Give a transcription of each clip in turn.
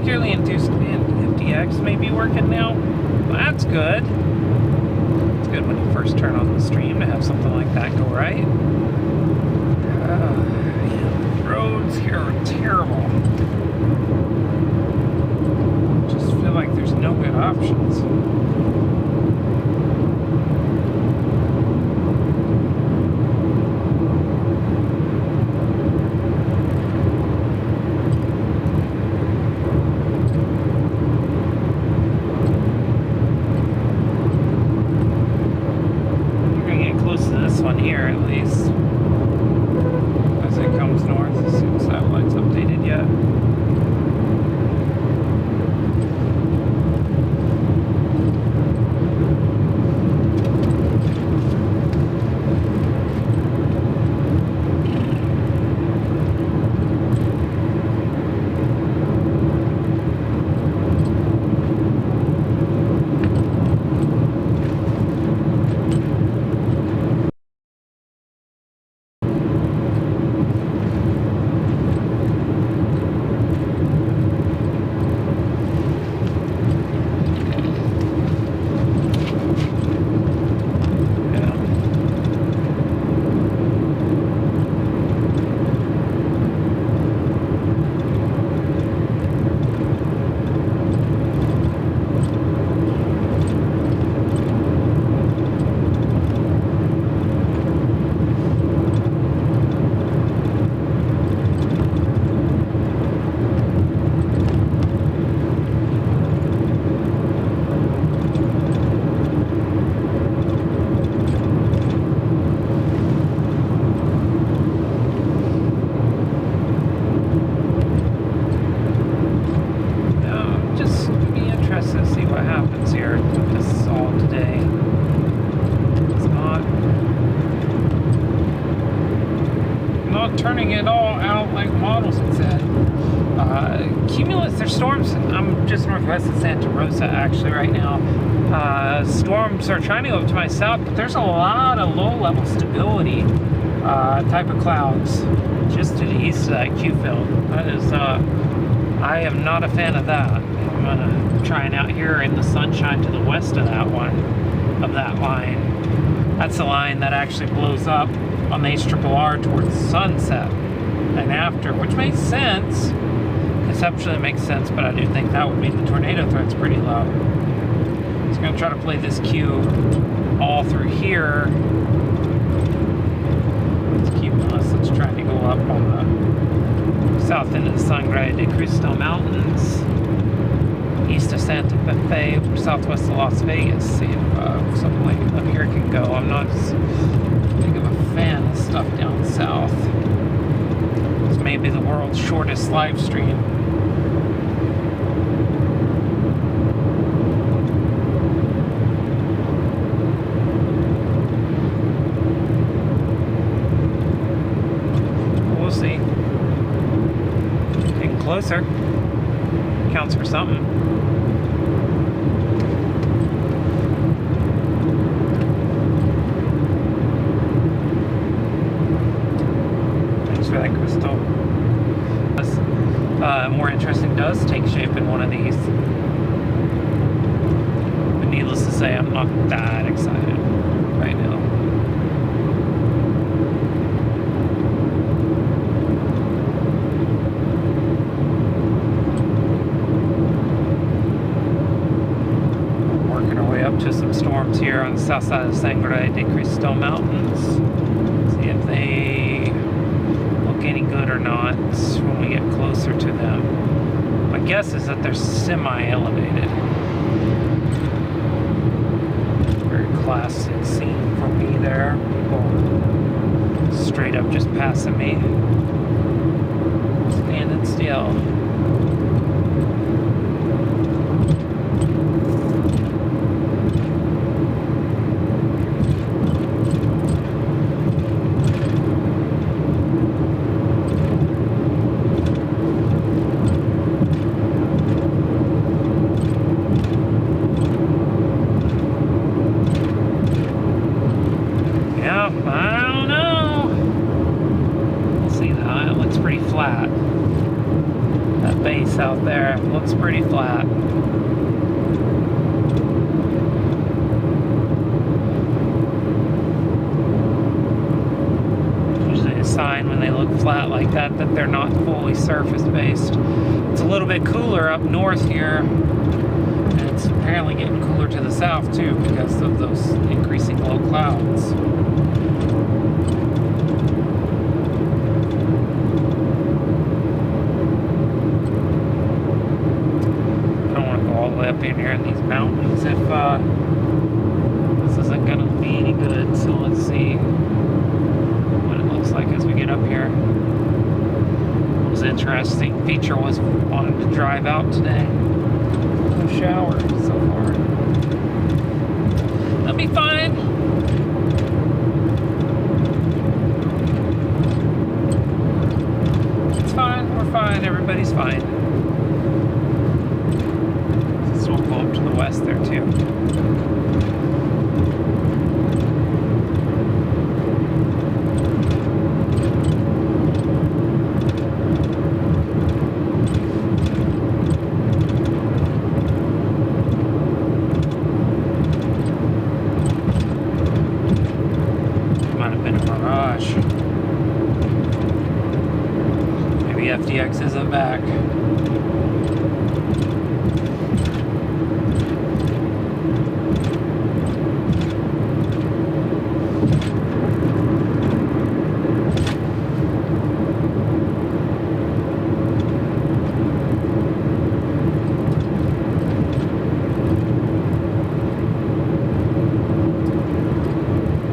secondarily induced FDX may be working now. Well, that's good. It's good when you first turn on the stream to have something like that go right. Man, roads here are terrible. Just feel like there's no good options. Turning it all out like models had said. Cumulus, there's storms. I'm just northwest of Santa Rosa actually right now. Storms are trying to go up to my south, but there's a lot of low-level stability type of clouds just to the east of that Q field. That is, I am not a fan of that. I'm gonna try it out here in the sunshine to the west of that one, of that line. That's the line that actually blows up on the HRRR towards sunset and after, which makes sense. Conceptually it makes sense, but I do think that would mean the tornado threat's pretty low. So I'm going to try to play this Q all through here. Let's keep us. Let's try to go up on the south end of the Sangre de Cristo Mountains, east of Santa Fe, southwest of Las Vegas. See if something like up here can go. I'm not as big of a fan of stuff down south. It's maybe the world's shortest live stream. We'll see. Getting closer. Counts for something. For that crystal. More interesting does take shape in one of these. But needless to say, I'm not that excited right now. Working our way up to some storms here on the south side of the Sangre de Cristo Mountains. See if they any good or not when we get closer to them. My guess is that they're semi-elevated. Very classic scene for me there. People straight up just passing me. Standing still. out there. Looks pretty flat. Usually a sign when they look flat like that they're not fully surface based. It's a little bit cooler up north here, and it's apparently getting cooler to the south too because of those increasing low clouds. Up in here in these mountains if this isn't gonna be any good, so let's see what it looks like as we get up here. What was interesting feature was wanting to drive out today. No shower so far. That'll be fine. It's fine, we're fine, everybody's fine. We'll go up to the west there too. Might have been a mirage. Maybe FDX isn't back.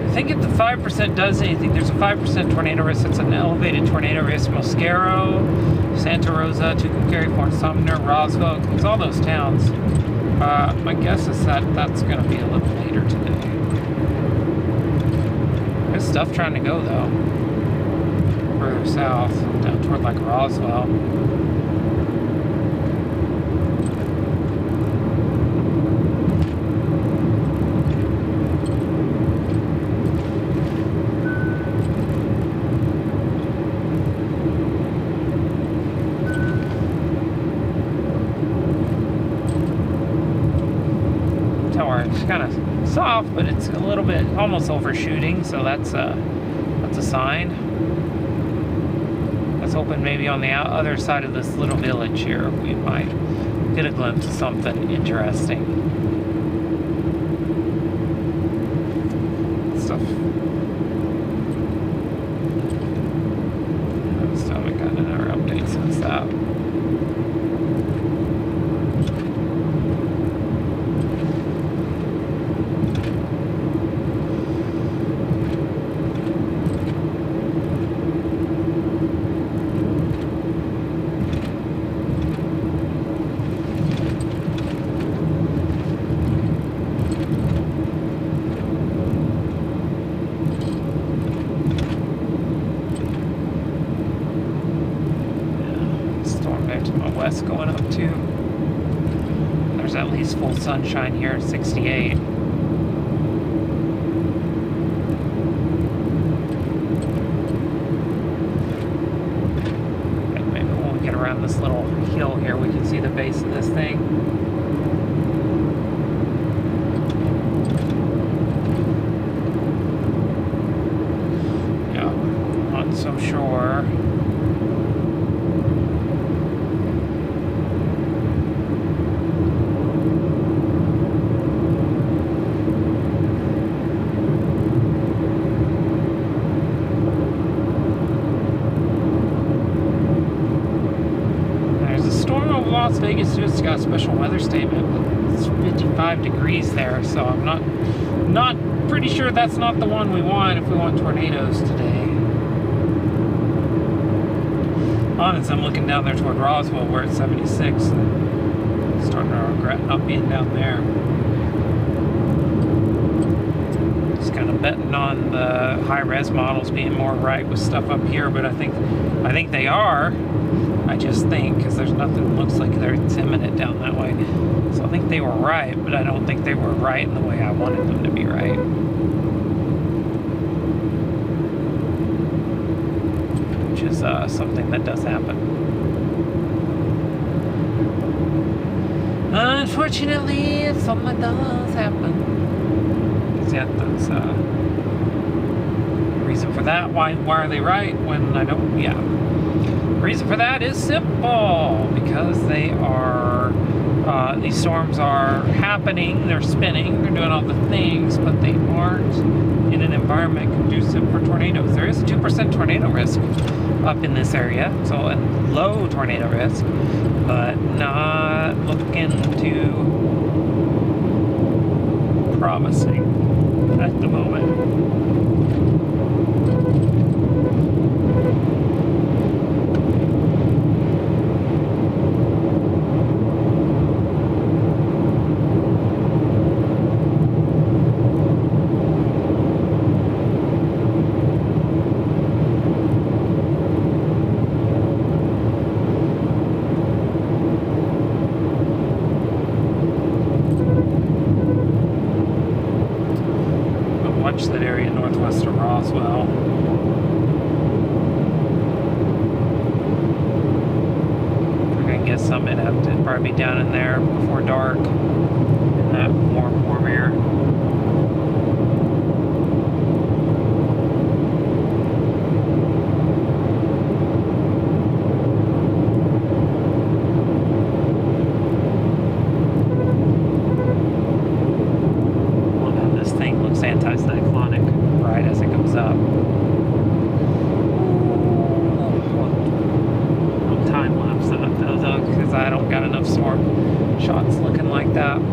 I think if the 5% does anything, there's a 5% tornado risk. It's an elevated tornado risk. Mosquero, Santa Rosa, Tucumcari, Fort Sumner, Roswell, it's all those towns. My guess is that that's going to be a little later today. There's stuff trying to go though, further south, down toward like Roswell. It's kind of soft, but it's a little bit almost overshooting, so that's a sign. Let's hoping maybe on the other side of this little village here we might get a glimpse of something interesting. Stuff. Still haven't gotten another update since that. West going up too. There's at least full sunshine here at 68. And maybe when we get around this little hill here, we can see the base of this thing. Yeah, not so sure. Las Vegas just got a special weather statement, but it's 55 degrees there, so I'm not pretty sure that's not the one we want if we want tornadoes today. Honestly, I'm looking down there toward Roswell where it's 76 and starting to regret not being down there. Just kind of betting on the high-res models being more right with stuff up here, but I think they are. I just think, because there's nothing that looks like it's imminent down that way. So I think they were right, but I don't think they were right in the way I wanted them to be right. Which is something that does happen. unfortunately, if something does happen, because yeah, that's reason for that. Why are they right when I don't? Yeah, reason for that is simple, because they are these storms are happening, they're spinning, they're doing all the things, but they aren't in an environment conducive for tornadoes. There is a 2% tornado risk up in this area, so a low tornado risk, but not looking too promising at the moment. Watch that area northwest of Roswell. We're gonna get some. It'd have to probably be down in there before dark, in that warm air. Anti-cyclonic right as it goes up. No time lapse though, because I don't got enough storm shots looking like that. Let's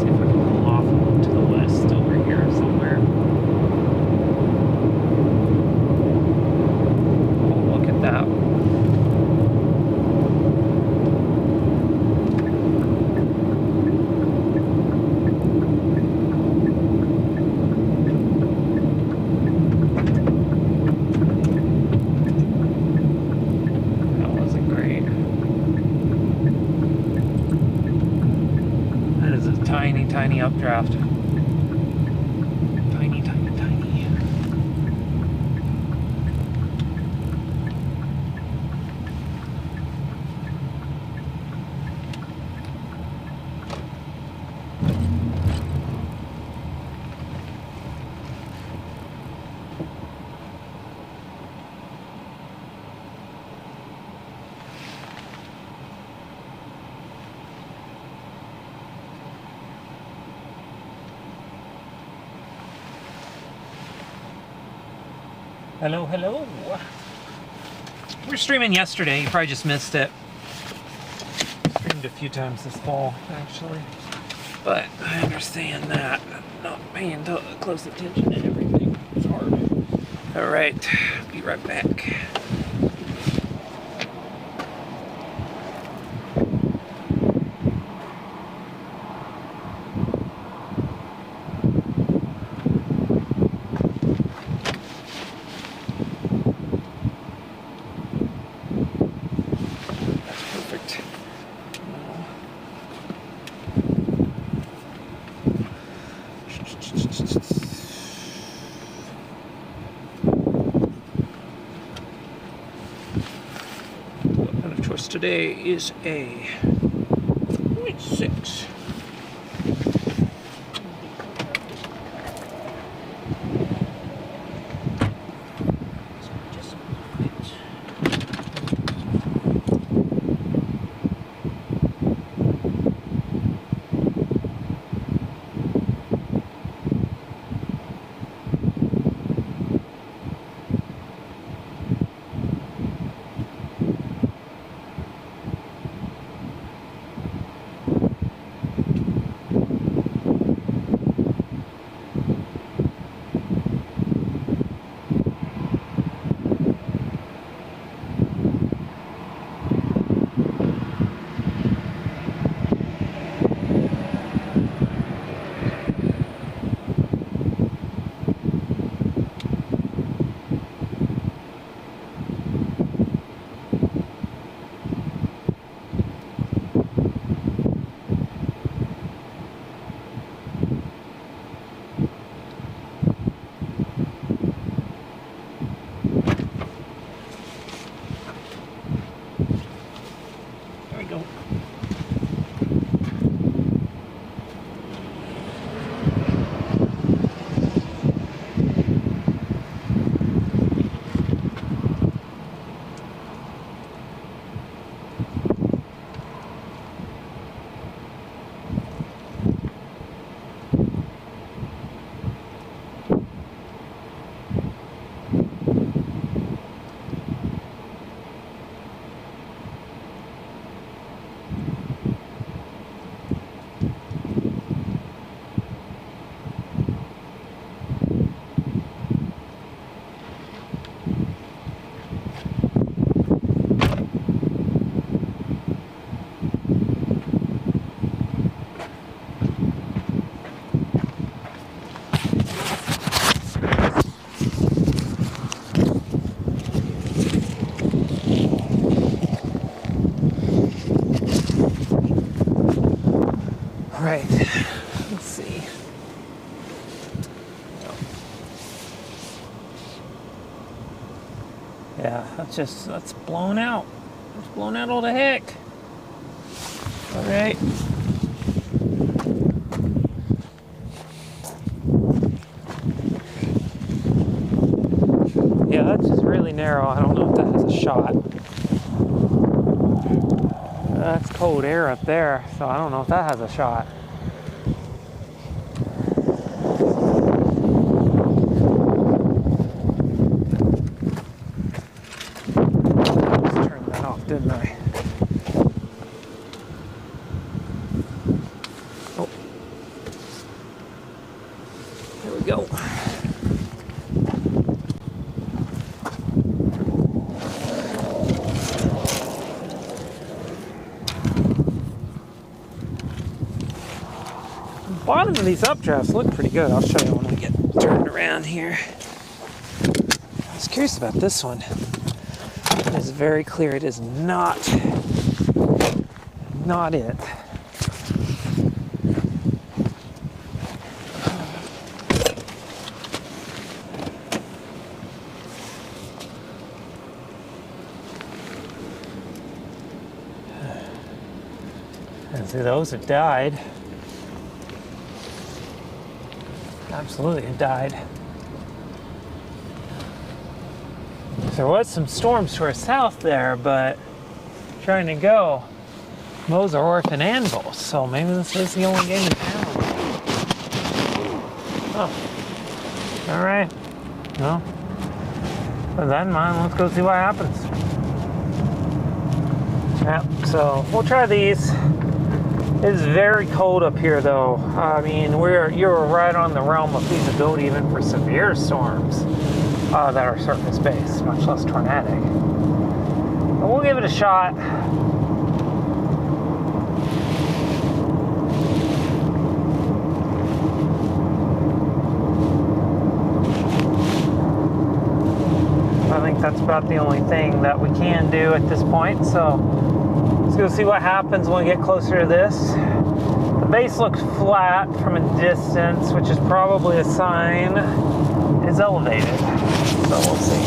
see if I can pull off to the west over here somewhere. Oh, look at that. Tiny updraft. Tiny. Hello. We were streaming yesterday. You probably just missed it. Streamed a few times this fall, actually. But I understand that not paying close attention to everything is hard. Alright, be right back. Today is a 0.6. All right, let's see. Yeah, that's blown out. It's blown out all the heck. All right. Yeah, that's just really narrow. I don't know if that has a shot. That's cold air up there, so I don't know if that has a shot. Just turned that off, didn't I? Oh. There we go. Bottom of these updrafts look pretty good. I'll show you when we get turned around here. I was curious about this one. It is very clear it is not it. And see, those have died. Absolutely, it died. There was some storms to our south there, but trying to go, those are orphan anvils, so maybe this is the only game in town. Oh, all right. Well, with that in mind, let's go see what happens. Yeah, so we'll try these. It's very cold up here, though. I mean, you're right on the realm of feasibility even for severe storms that are surface-based, much less tornadic. But we'll give it a shot. I think that's about the only thing that we can do at this point, so let's go see what happens when we get closer to this. The base looks flat from a distance, which is probably a sign it's elevated. So we'll see.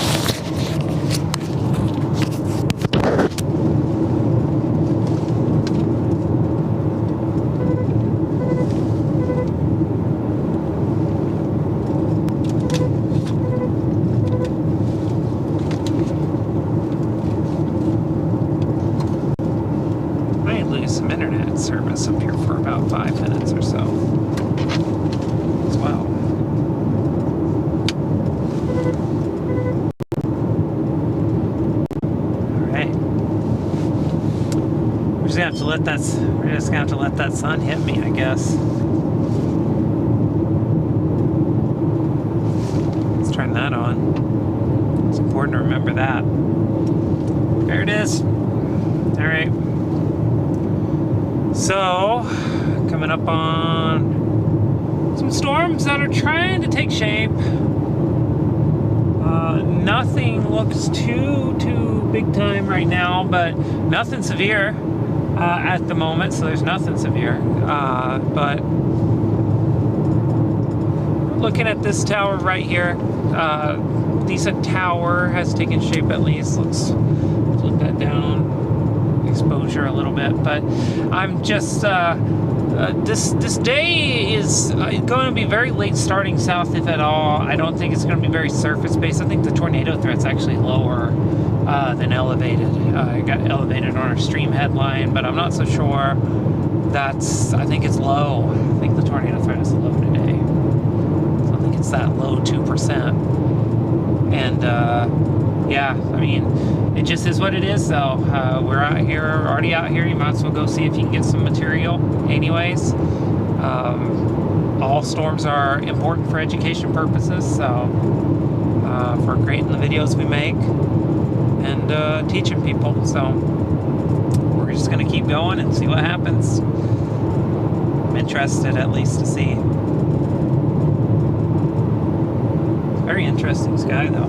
Some internet service up here for about 5 minutes or so as well. All right, we're just gonna have to let that sun hit me, I guess. Let's turn that on. It's important to remember that. There it is. All right. So, coming up on some storms that are trying to take shape. Nothing looks too big time right now, but nothing severe at the moment, so there's nothing severe. But looking at this tower right here, decent tower has taken shape at least. Let's flip that down. Exposure a little bit, but I'm just this day is going to be very late starting south, if at all. I don't think it's going to be very surface based. I think the tornado threat's actually lower than elevated. It got elevated on our stream headline, but I'm not so sure. I think it's low. I think the tornado threat is low today, so I think it's that low 2%. And yeah, I mean, it just is what it is, though. We're already out here. You might as well go see if you can get some material anyways. All storms are important for education purposes, so for creating the videos we make and teaching people. So we're just going to keep going and see what happens. I'm interested, at least, to see. Very interesting sky, though.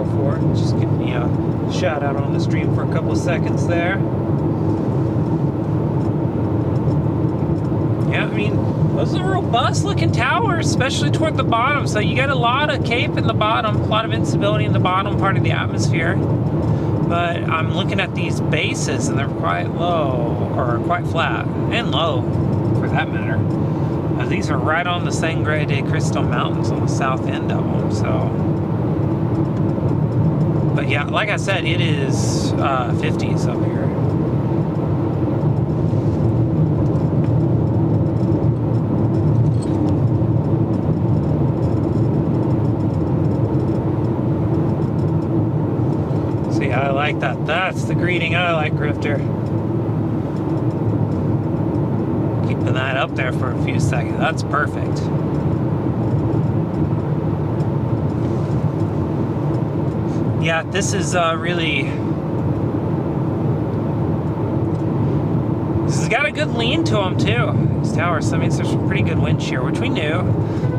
404. Just giving me a shout out on the stream for a couple of seconds there. Yeah, I mean, those are robust looking towers, especially toward the bottom. So you get a lot of cape in the bottom, a lot of instability in the bottom part of the atmosphere. But I'm looking at these bases and they're quite low, or quite flat, and low for that matter. These are right on the Sangre de Cristo Mountains on the south end of them, so. But yeah, like I said, it is 50s up here. See, I like that. That's the greeting I like, Grifter. Keeping that up there for a few seconds. That's perfect. Yeah, this is really... This has got a good lean to them, too. These towers. That means there's some pretty good wind shear, which we knew.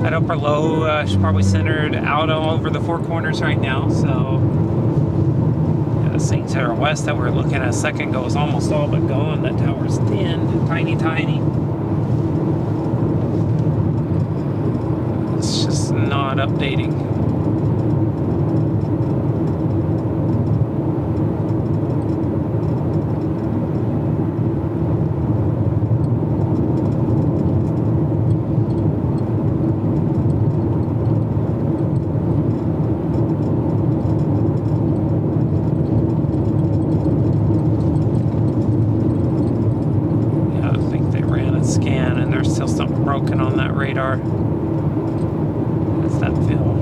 That upper low is probably centered out over the four corners right now, so... Yeah, this thing to our west that we were looking at a second ago is almost all but gone. That tower's thin, tiny, tiny. It's just not updating. On that radar. That's that film.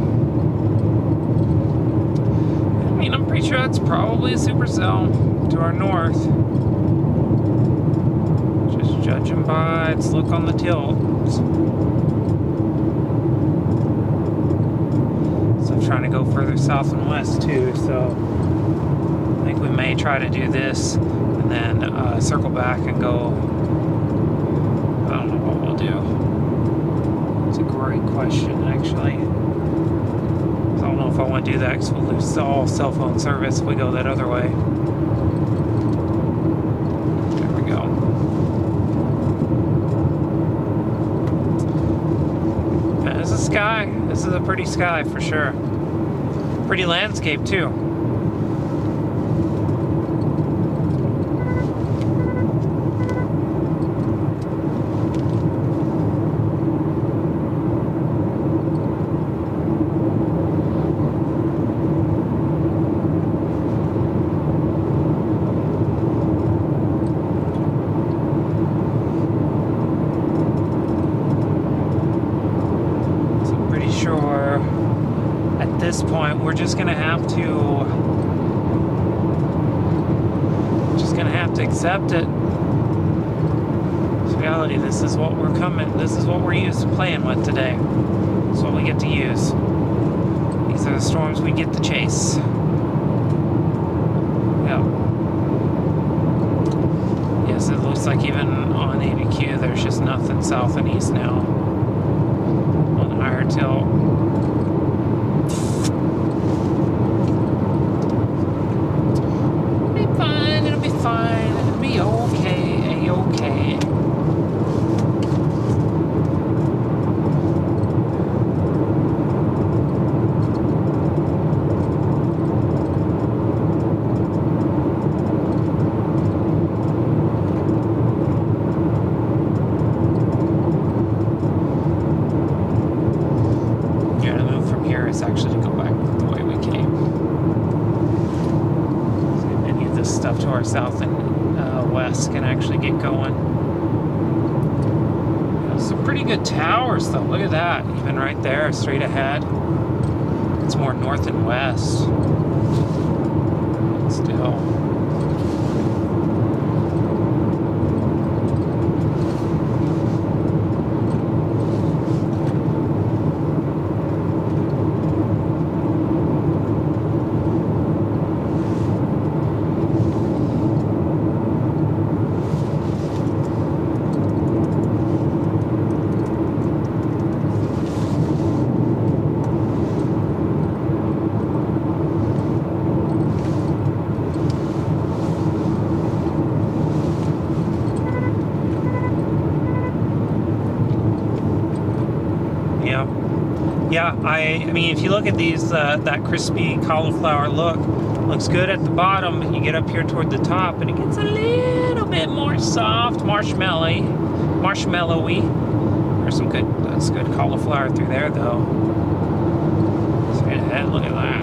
I mean, I'm pretty sure that's probably a supercell to our north. Just judging by its look on the tilt. So I'm trying to go further south and west too, so I think we may try to do this and then circle back and go. I don't know what we'll do. It's a great question, actually. I don't know if I want to do that because we'll lose all cell phone service if we go that other way. There we go. Yeah, this is sky. This is a pretty sky for sure. Pretty landscape too. We're just gonna have to accept it. It's reality. This is what we're used to playing with today. It's what we get to use. These are the storms we get to chase. Yep. Yes, it looks like even on ABQ there's just nothing south and east now. On higher tilt. Fine, it'll be okay, a-okay. Yeah, the move from here is actually to go back the way we came. Any of this stuff to our south and west can actually get going. Some pretty good towers though. Look at that. Even right there, straight ahead. It's more north and west. Still. Yeah, I mean, if you look at these, that crispy cauliflower looks good at the bottom, but you get up here toward the top, and it gets a little bit more soft, marshmallowy. There's that's good cauliflower through there, though. Look at that.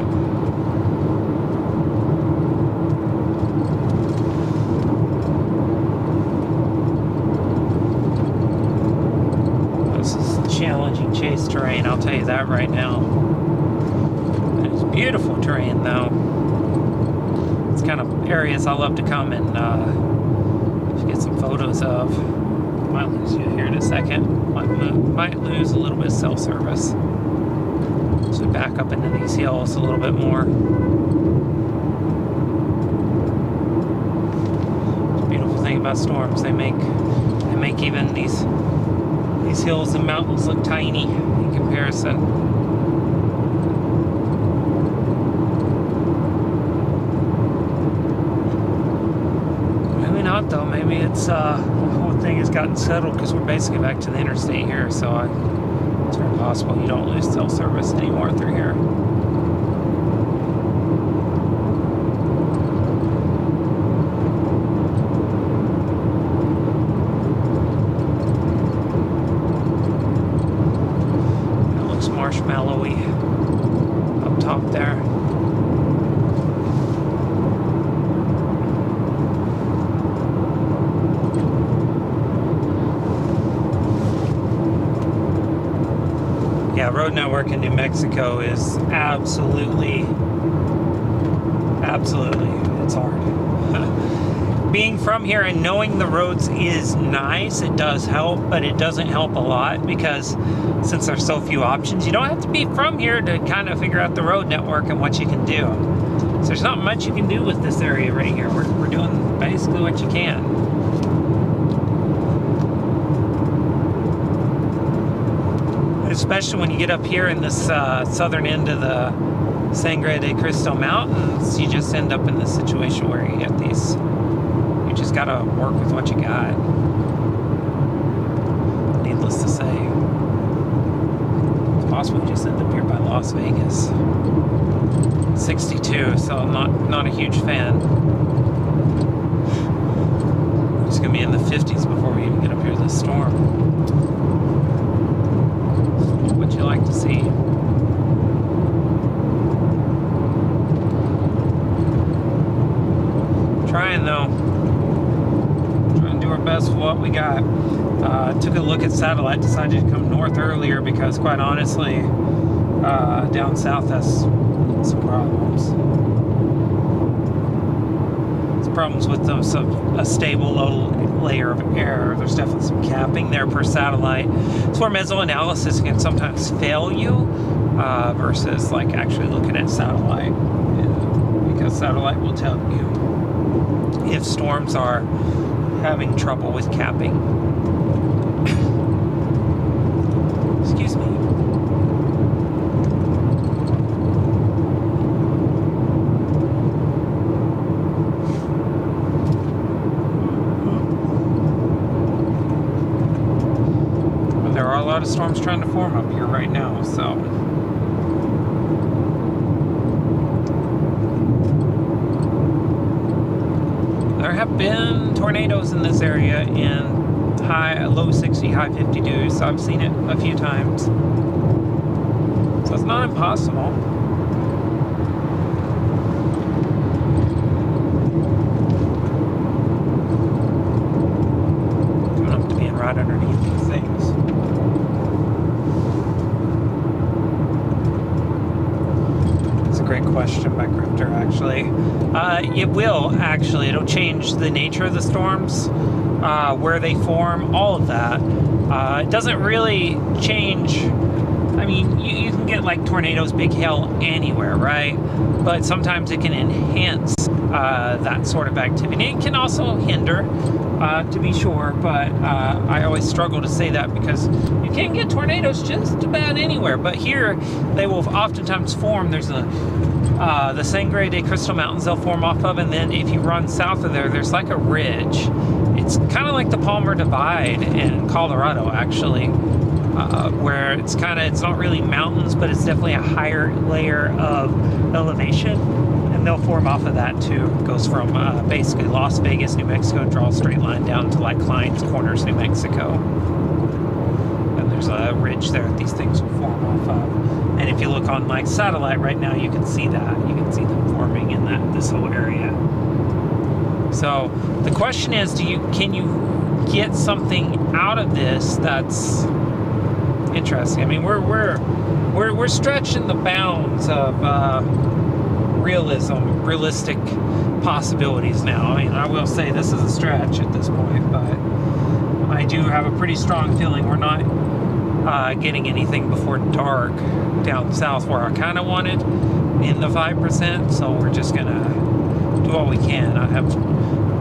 This is challenging chase terrain, I'll tell you that right now. It's beautiful terrain, though. It's kind of areas I love to come and get some photos of. Might lose you here in a second. Might lose a little bit of cell service. So back up into these hills a little bit more. The beautiful thing about storms, they make even these hills and mountains look tiny in comparison. Maybe not though. Maybe it's the whole thing has gotten settled because we're basically back to the interstate here. So it's very possible you don't lose cell service anymore through here. Marshmallowy up top there. Yeah, road network in New Mexico is absolutely, it's hard. Being from here and knowing the roads is nice. It does help, but it doesn't help a lot because since there's so few options, you don't have to be from here to kind of figure out the road network and what you can do. So there's not much you can do with this area right here. We're doing basically what you can. Especially when you get up here in this southern end of the Sangre de Cristo Mountains, you just end up in this situation where you get these. You just gotta work with what you got. Needless to say, it's possible you just end up here by Las Vegas. 62, so I'm not a huge fan. It's gonna be in the 50s before we even get up here to this storm. What you like to see? Trying though. Best for what we got. Took a look at satellite, decided to come north earlier because quite honestly down south has some problems. It's problems with those a stable low layer of air. There's definitely some capping there per satellite. It's where mesoanalysis can sometimes fail you versus like actually looking at satellite, because satellite will tell you if storms are having trouble with capping. Excuse me. There are a lot of storms trying to form up here right now, so there have been tornadoes in this area in low 60, high 52s. I've seen it a few times. So it's not impossible. Coming up to being right underneath these things. That's a great question by Crypter, actually. It will, actually. It'll change the nature of the storms, where they form, all of that. It doesn't really change. I mean, you can get like tornadoes, big hail anywhere, right? But sometimes it can enhance that sort of activity. It can also hinder, to be sure, but I always struggle to say that because you can get tornadoes just about anywhere. But here, they will oftentimes form. There's the Sangre de Cristo Mountains they'll form off of, and then if you run south of there, there's like a ridge. It's kind of like the Palmer Divide in Colorado, actually. where it's not really mountains, but it's definitely a higher layer of elevation, and they'll form off of that too. It goes from basically Las Vegas, New Mexico, and draw a straight line down to like Clines Corners, New Mexico. And there's a ridge there that these things will form off of. And if you look on like satellite right now, you can see that. You can see them forming in this whole area. So the question is, can you get something out of this that's interesting? I mean, we're stretching the bounds of realistic possibilities now. I mean, I will say this is a stretch at this point, but I do have a pretty strong feeling we're not getting anything before dark down south where I kind of wanted in the 5%. So we're just gonna do all we can. I have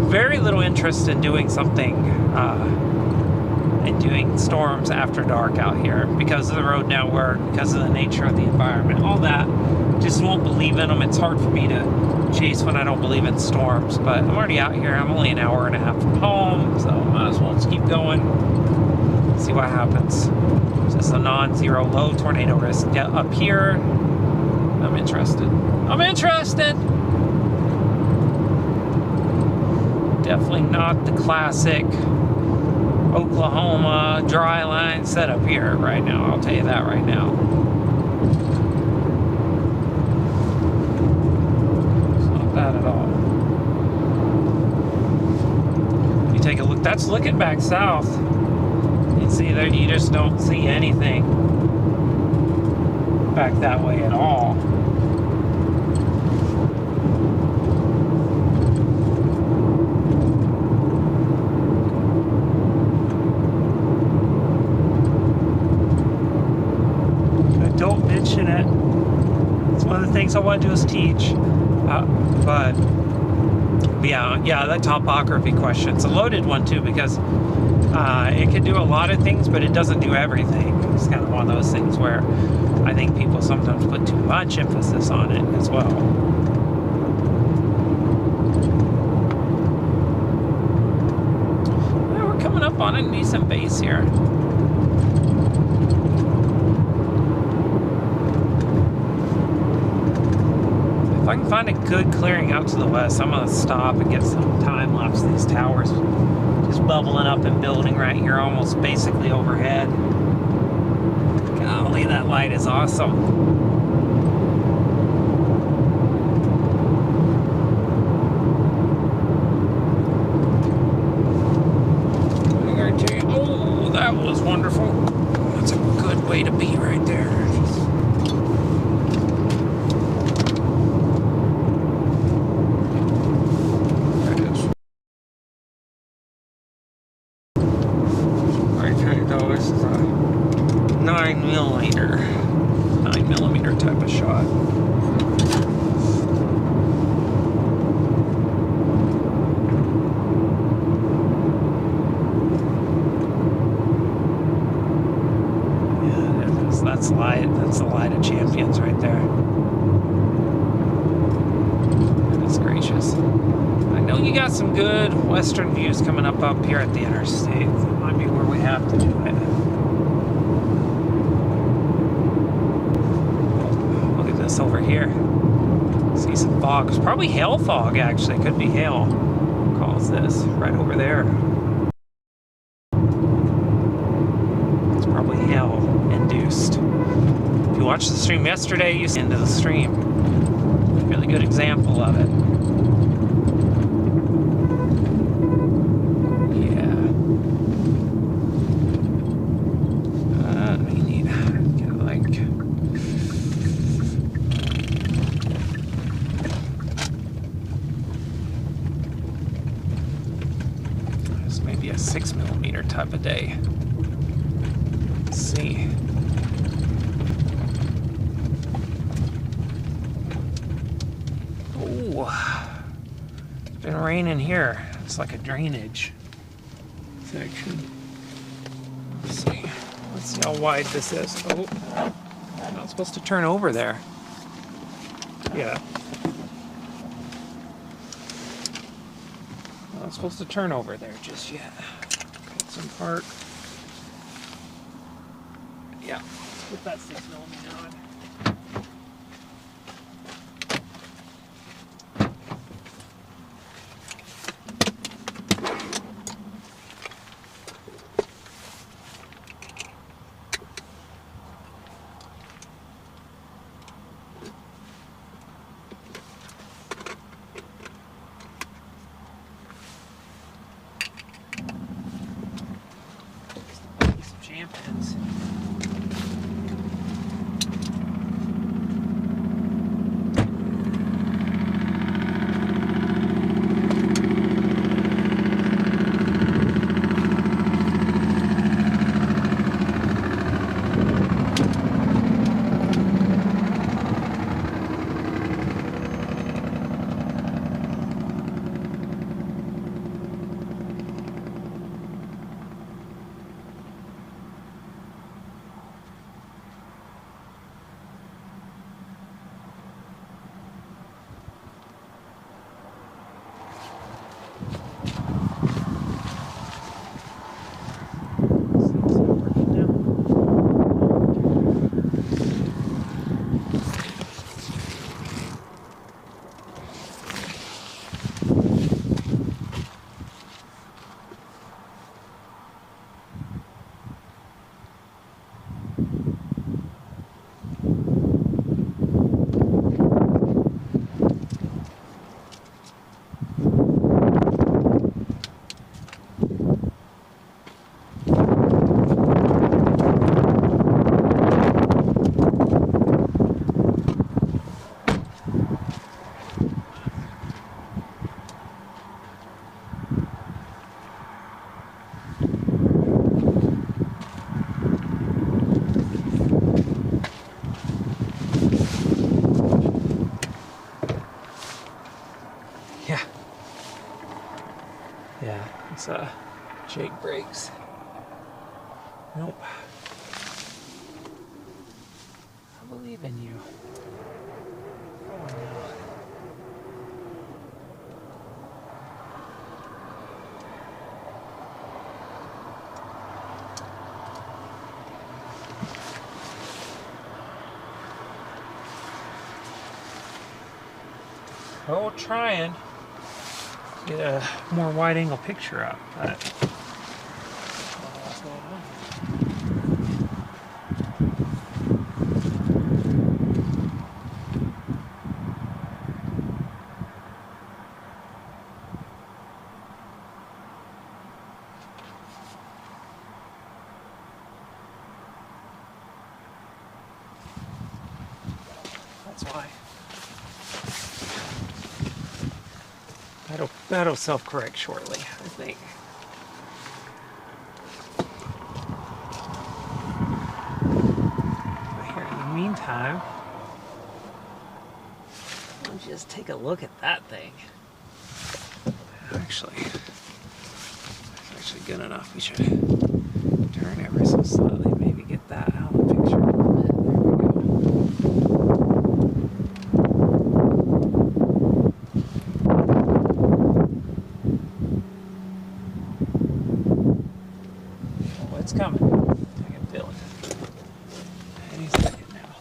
very little interest in doing something and doing storms after dark out here because of the road network, because of the nature of the environment, all that. Just won't believe in them. It's hard for me to chase when I don't believe in storms, but I'm already out here. I'm only an hour and a half from home, so might as well just keep going, see what happens. Just a non-zero low tornado risk up here. I'm interested. Definitely not the classic Oklahoma dry line setup here right now. I'll tell you that right now. It's not bad at all. You take a look. That's looking back south. You see there, you just don't see anything back that way at all. Don't mention it. It's one of the things I want to do is teach. But yeah, that topography question. It's a loaded one too because it can do a lot of things, but it doesn't do everything. It's kind of one of those things where I think people sometimes put too much emphasis on it as well. Well, we're coming up on a decent base here. If I can find a good clearing out to the west, I'm going to stop and get some time lapse of these towers just bubbling up and building right here, almost basically overhead. Golly, that light is awesome. Oh, that was wonderful. That's a good way to be right there. This is a 9 millimeter type of shot. Yeah, that's light. That's the light of champions right there. Goodness gracious. I know you got some good western views coming up here at the interstate. That might be where we have to do it. Look at this over here. See some fog. It's probably hail fog, actually. Could be hail. Calls this right over there. It's probably hail induced. If you watched the stream yesterday, you see into the stream. Really good example of it. Maybe a 6 millimeter type of day. Let's see. Oh, it's been raining here. It's like a drainage section. Let's see. Let's see how wide this is. Oh, I'm not supposed to turn over there. Yeah. Not supposed to turn over there just yet. Cut some part. Put that 6mm on. Jam pins. Yeah, it's Jake brakes. Nope. I believe in you. Oh no. Well, we're trying to get a more wide-angle picture up, but what's going on? That's why. That'll self-correct shortly, I think. Here, in the meantime, let's just take a look at that thing. Actually, it's actually good enough. We should turn ever so slightly, maybe get that out of the picture a little bit. There we go. It's coming. I can feel it. Any second now.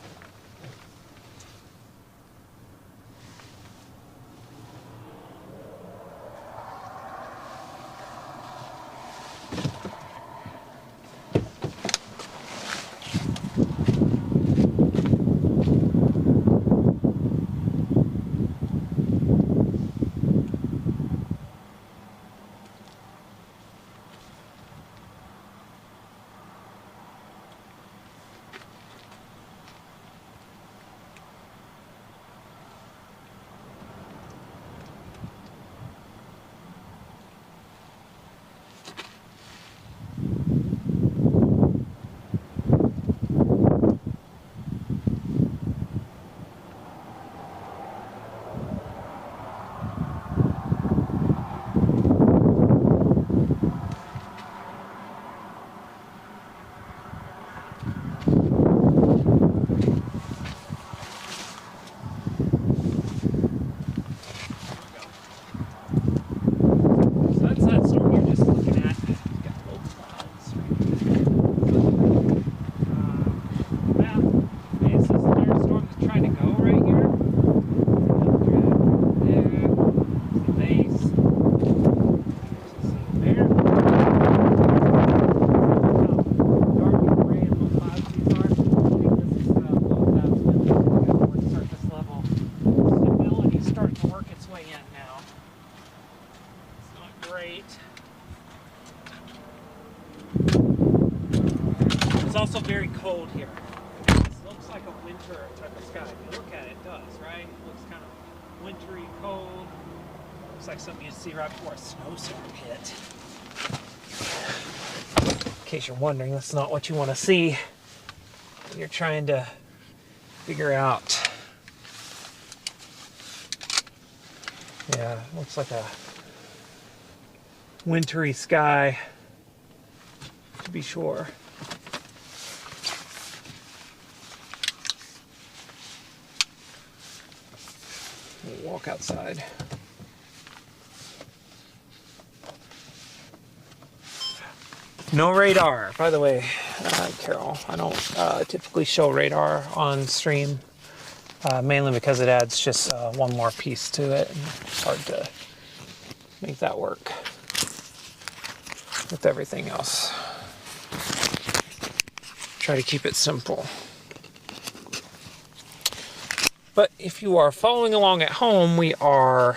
great. It's also very cold here. It looks like a winter type of sky. If you look at it, it does, right? It looks kind of wintry, cold. Looks like something you'd see right before a snowstorm hit. In case you're wondering, that's not what you want to see when you're trying to figure out. Yeah, looks like a wintry sky, to be sure. We'll walk outside. No radar, by the way, Carol. I don't typically show radar on stream, mainly because it adds just one more piece to it, and it's hard to make that work with everything else. Try to keep it simple. But if you are following along at home, we are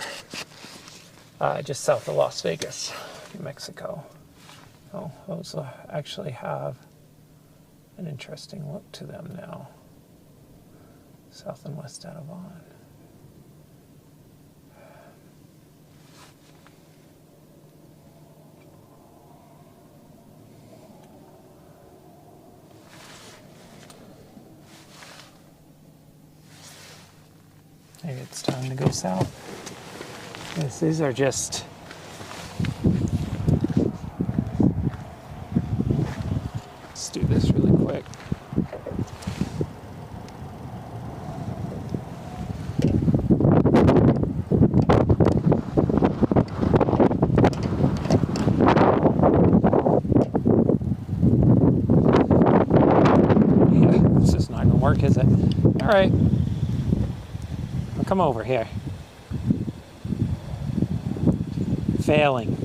just south of Las Vegas, New Mexico. Oh, those actually have an interesting look to them now. South and west out of Vaughn. Maybe it's time to go south. Yes, these are just do this really quick. Yeah, this is not gonna work, is it? All right, well, come over here. Failing.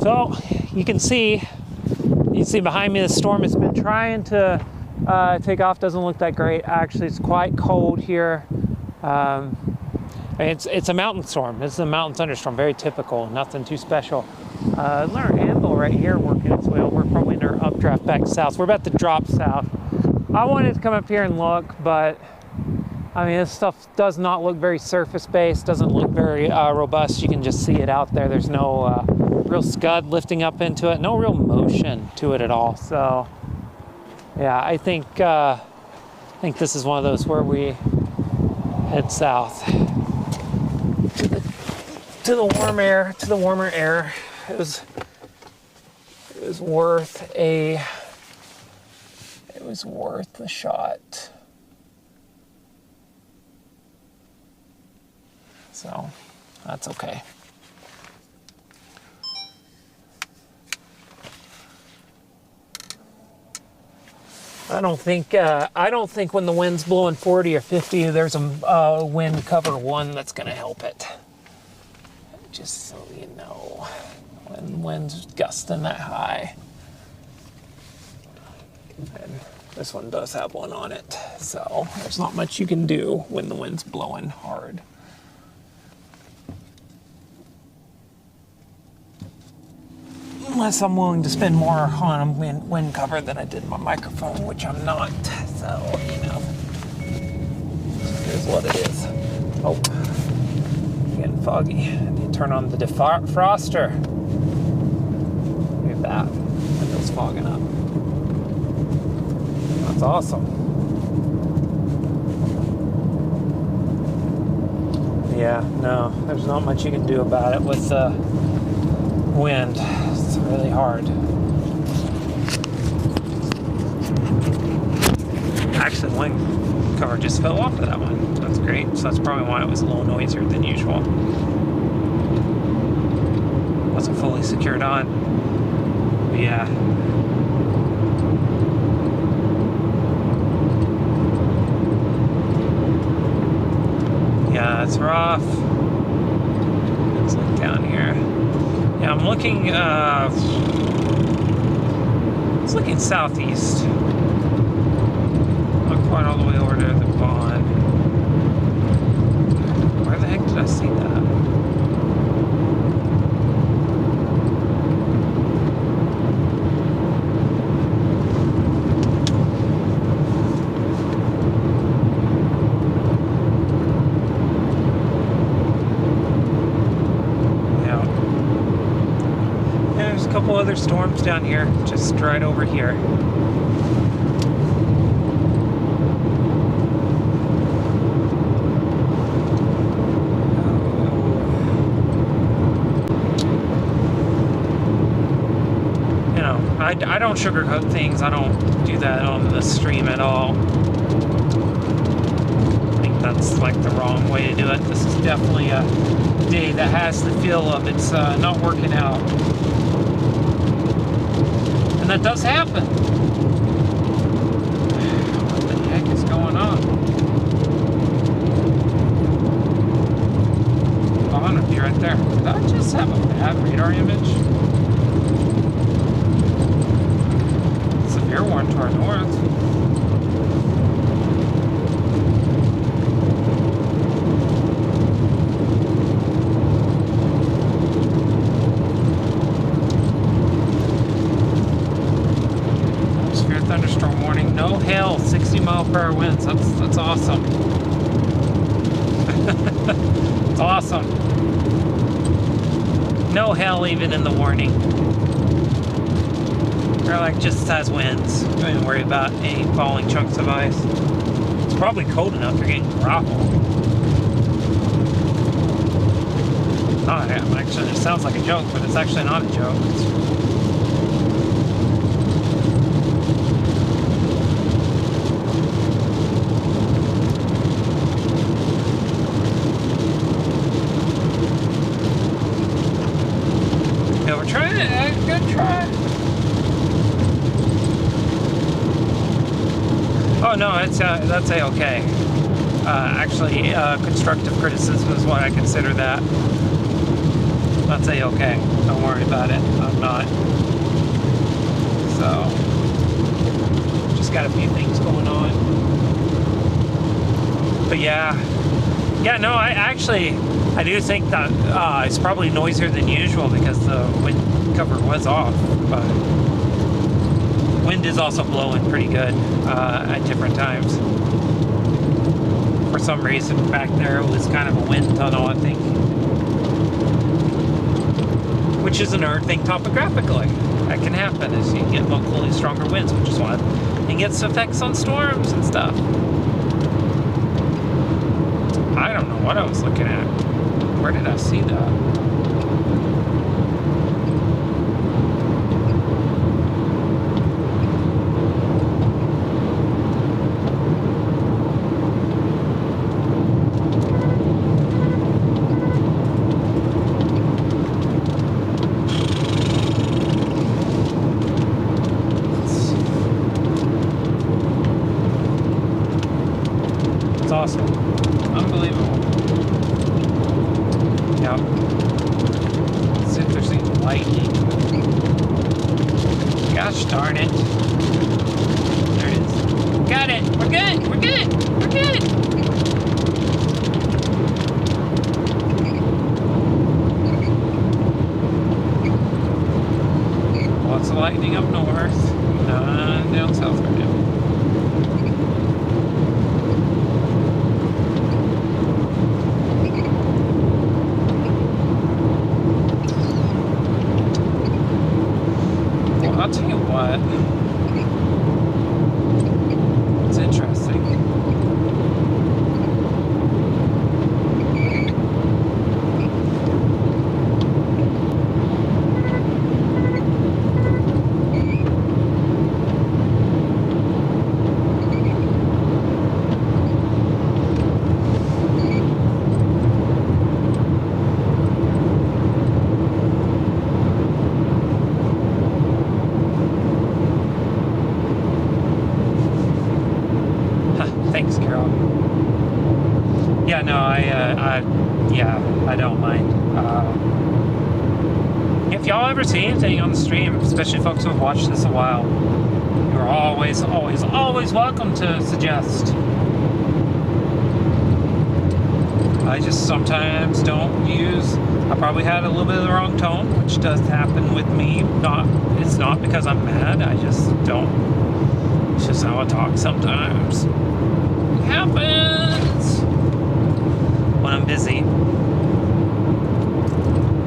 So you can see behind me the storm has been trying to take off. Doesn't look that great. Actually, it's quite cold here. It's a mountain storm. It's a mountain thunderstorm. Very typical. Nothing too special. Our anvil right here working its way over. Probably in our updraft back south. We're about to drop south. I wanted to come up here and look, but I mean, this stuff does not look very surface-based, doesn't look very robust. You can just see it out there. There's no real scud lifting up into it, no real motion to it at all. So, yeah, I think this is one of those where we head south to the warmer air. It was worth the shot. So that's okay. I don't think when the wind's blowing 40 or 50, there's a wind cover one that's going to help it. Just so you know, when the wind's gusting that high. And this one does have one on it, so there's not much you can do when the wind's blowing hard. Unless I'm willing to spend more on wind cover than I did my microphone, which I'm not. So, you know, here's what it is. Oh, getting foggy. I need to turn on the defroster. Look at that. Window's fogging up. That's awesome. Yeah, no, there's not much you can do about it with the wind. It's really hard. Actually, the wind cover just fell off of that one. That's great. So that's probably why it was a little noisier than usual. Wasn't fully secured on. But yeah. Yeah, it's rough. Let's look down here. Yeah, I'm looking was looking southeast. Not quite all the way over to the pond. Where the heck did I see that? Couple other storms down here, just right over here. You know, I don't sugarcoat things. I don't do that on the stream at all. I think that's like the wrong way to do it. This is definitely a day that has the feel of it's not working out. That does happen. What the heck is going on? Oh, I'm gonna be right there. Did I just have a bad radar image? Severe warning to our north. Thunderstorm warning, no hail, 60-mile-per-hour winds. That's awesome. It's awesome. No hail even in the warning. They're like just as winds. Don't even worry about any falling chunks of ice. It's probably cold enough you're getting grappled. Oh, yeah, actually, it sounds like a joke, but it's actually not a joke. Good try. Oh no, that's a-okay. Actually, constructive criticism is what I consider that. That's a-okay. Don't worry about it. I'm not. So, just got a few things going on. But yeah, no, I do think that it's probably noisier than usual because the wind cover was off, but wind is also blowing pretty good at different times. For some reason back there it was kind of a wind tunnel, I think, which is an odd thing topographically. That can happen as you get locally stronger winds, which is why it gets effects on storms and stuff. I don't know what I was looking at. Where did I see that? It's awesome. Unbelievable. Yep. Let's see if there's any lightning. Gosh darn it. There it is. Got it. We're good. We're good. We're good. Lots of lightning up north. None down south right now. I'll tell you what, it's interesting. Thanks, Carol. Yeah, no, I don't mind. If y'all ever see anything on the stream, especially folks who have watched this a while, you're always, always, always welcome to suggest. I just sometimes don't use, I probably had a little bit of the wrong tone, which does happen with me. It's not because I'm mad, I just don't. It's just how I talk sometimes. It happens when I'm busy.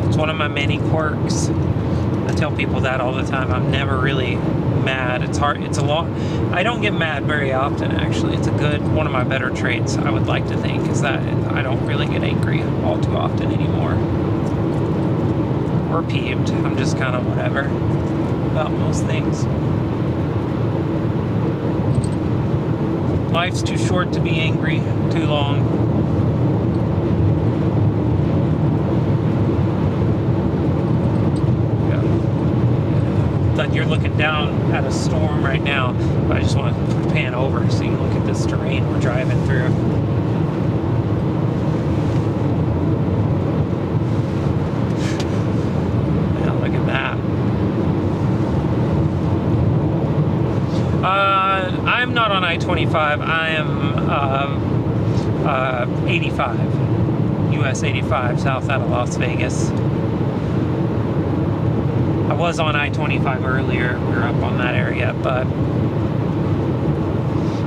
It's one of my many quirks. I tell people that all the time. I'm never really mad. It's hard. It's a lot. I don't get mad very often, actually. It's one of my better traits, I would like to think, is that I don't really get angry all too often anymore. Or peeved. I'm just kind of whatever about most things. Life's too short to be angry too long. You're looking down at a storm right now, but I just want to pan over so you can look at this terrain we're driving through. Yeah, look at that. I'm not on I-25. I am 85, US 85, south out of Las Vegas. I was on I-25 earlier. We were up on that area, but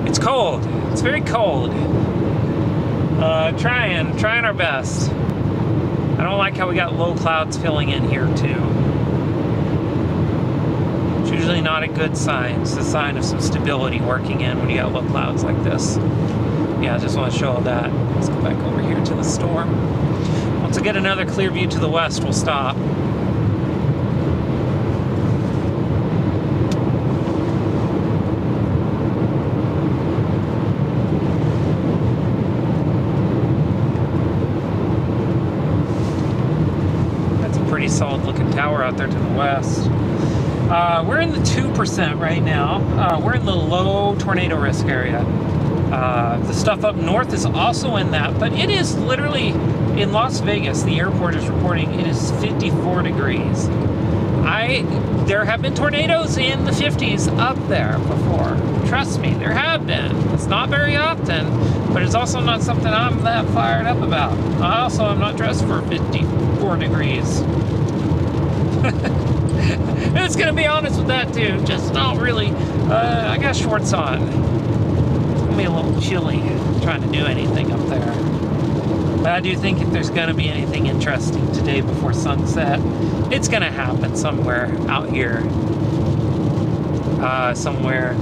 it's cold. It's very cold. Trying our best. I don't like how we got low clouds filling in here too. It's usually not a good sign. It's a sign of some stability working in when you got low clouds like this. Yeah, I just want to show all that. Let's go back over here to the storm. Once I get another clear view to the west, we'll stop. Solid looking tower out there to the west. We're in the 2% right now. We're in the low tornado risk area. The stuff up north is also in that, but it is literally in Las Vegas. The airport is reporting it is 54 degrees. There have been tornadoes in the 50s up there before. Trust me, there have been. It's not very often, but it's also not something I'm that fired up about. I also am not dressed for 54 degrees. It's gonna be honest with that too. Just not really. I got shorts on. It's gonna be a little chilly trying to do anything up there. But I do think if there's gonna be anything interesting today before sunset, it's gonna happen somewhere out here. Somewhere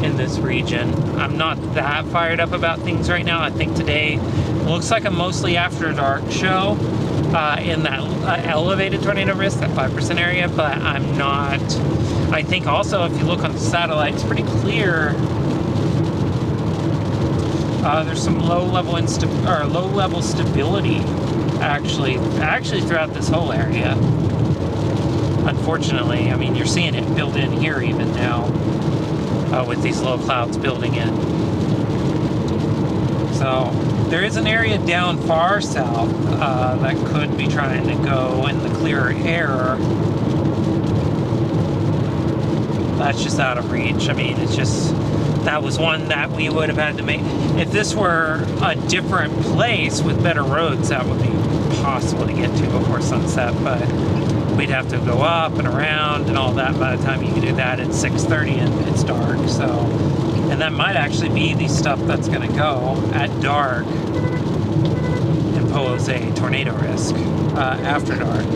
in this region. I'm not that fired up about things right now. I think today looks like a mostly after dark show. In that elevated tornado risk, that 5% area, but I'm not. I think also if you look on the satellite, it's pretty clear. There's some low level stability actually throughout this whole area. Unfortunately, I mean, you're seeing it build in here even now with these low clouds building in. So there is an area down far south that could be trying to go in the clearer air. That's just out of reach. I mean, it's just, that was one that we would have had to make. If this were a different place with better roads, that would be possible to get to before sunset, but we'd have to go up and around and all that. By the time you can do that, it's 6:30 and it's dark, so. And that might actually be the stuff that's going to go at dark and pose a tornado risk after dark.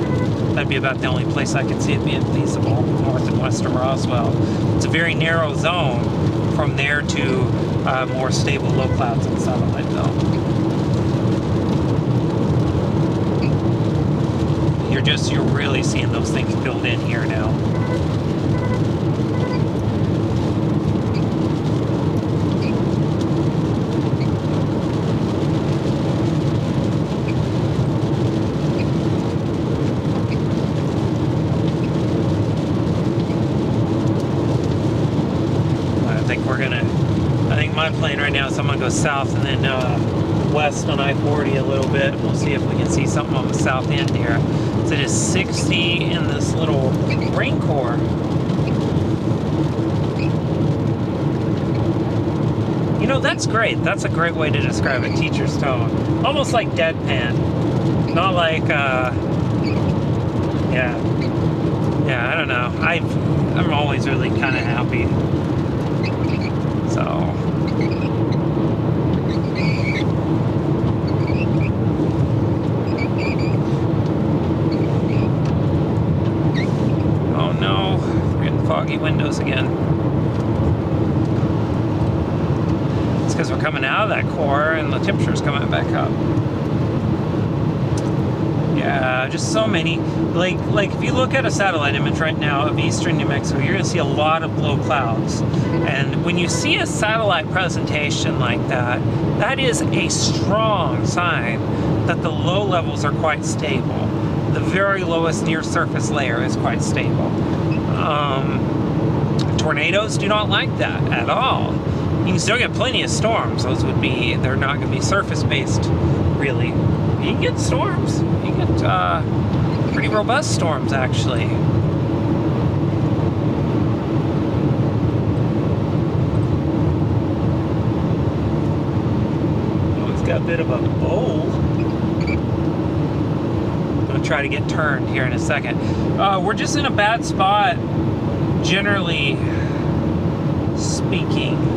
That'd be about the only place I could see it being feasible, north and western Roswell. It's a very narrow zone from there to more stable low clouds on satellite, though. You're really seeing those things build in here now. I think my plan right now is I'm gonna go south and then west on I-40 a little bit. We'll see if we can see something on the south end here. So it is 60 in this little rain core. know, that's great. That's a great way to describe a teacher's tone. Almost like deadpan. Not like, yeah. Yeah, I don't know. I'm always really kind of happy. So. Oh no, we're getting foggy windows again. It's because we're coming out of that core and the temperature's coming back up. Yeah, just so many. Like if you look at a satellite image right now of eastern New Mexico, you're going to see a lot of low clouds. And when you see a satellite presentation like that, that is a strong sign that the low levels are quite stable. The very lowest near surface layer is quite stable. Tornadoes do not like that at all. You can still get plenty of storms. They're not going to be surface-based, really. You can get storms. You can get pretty robust storms, actually. Oh, it's got a bit of a bowl. I'm going to try to get turned here in a second. We're just in a bad spot, generally speaking.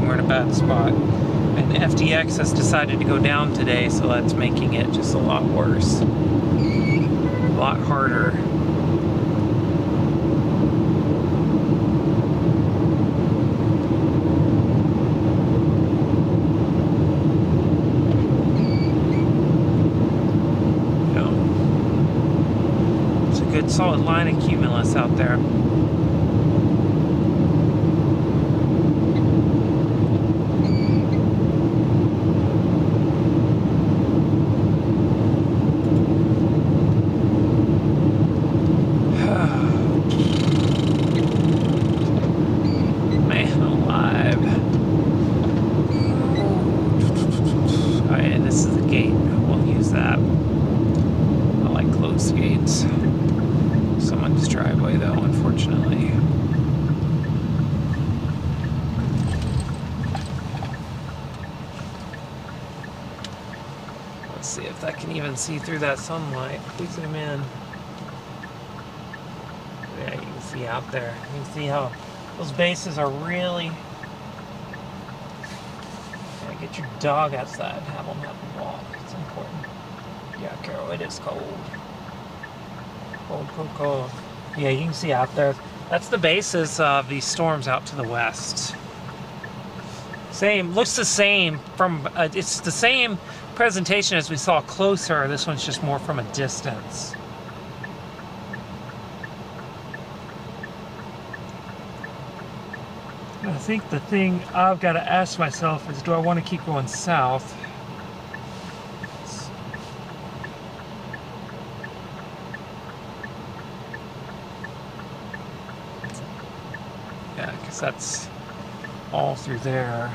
We're in a bad spot, and FTX has decided to go down today, so that's making it just a lot worse, a lot harder. It's a good solid line of cumulus out there. See if that can even see through that sunlight. Please zoom in. Yeah, you can see out there. You can see how those bases are really... Yeah, get your dog outside. Have them walk. It's important. Yeah, Carol, it is cold. Cold, cold, cold. Yeah, you can see out there. That's the bases of these storms out to the west. Same, looks the same from, it's the same presentation as we saw closer. This one's just more from a distance. I think the thing I've got to ask myself is, do I want to keep going south? Yeah, because that's all through there.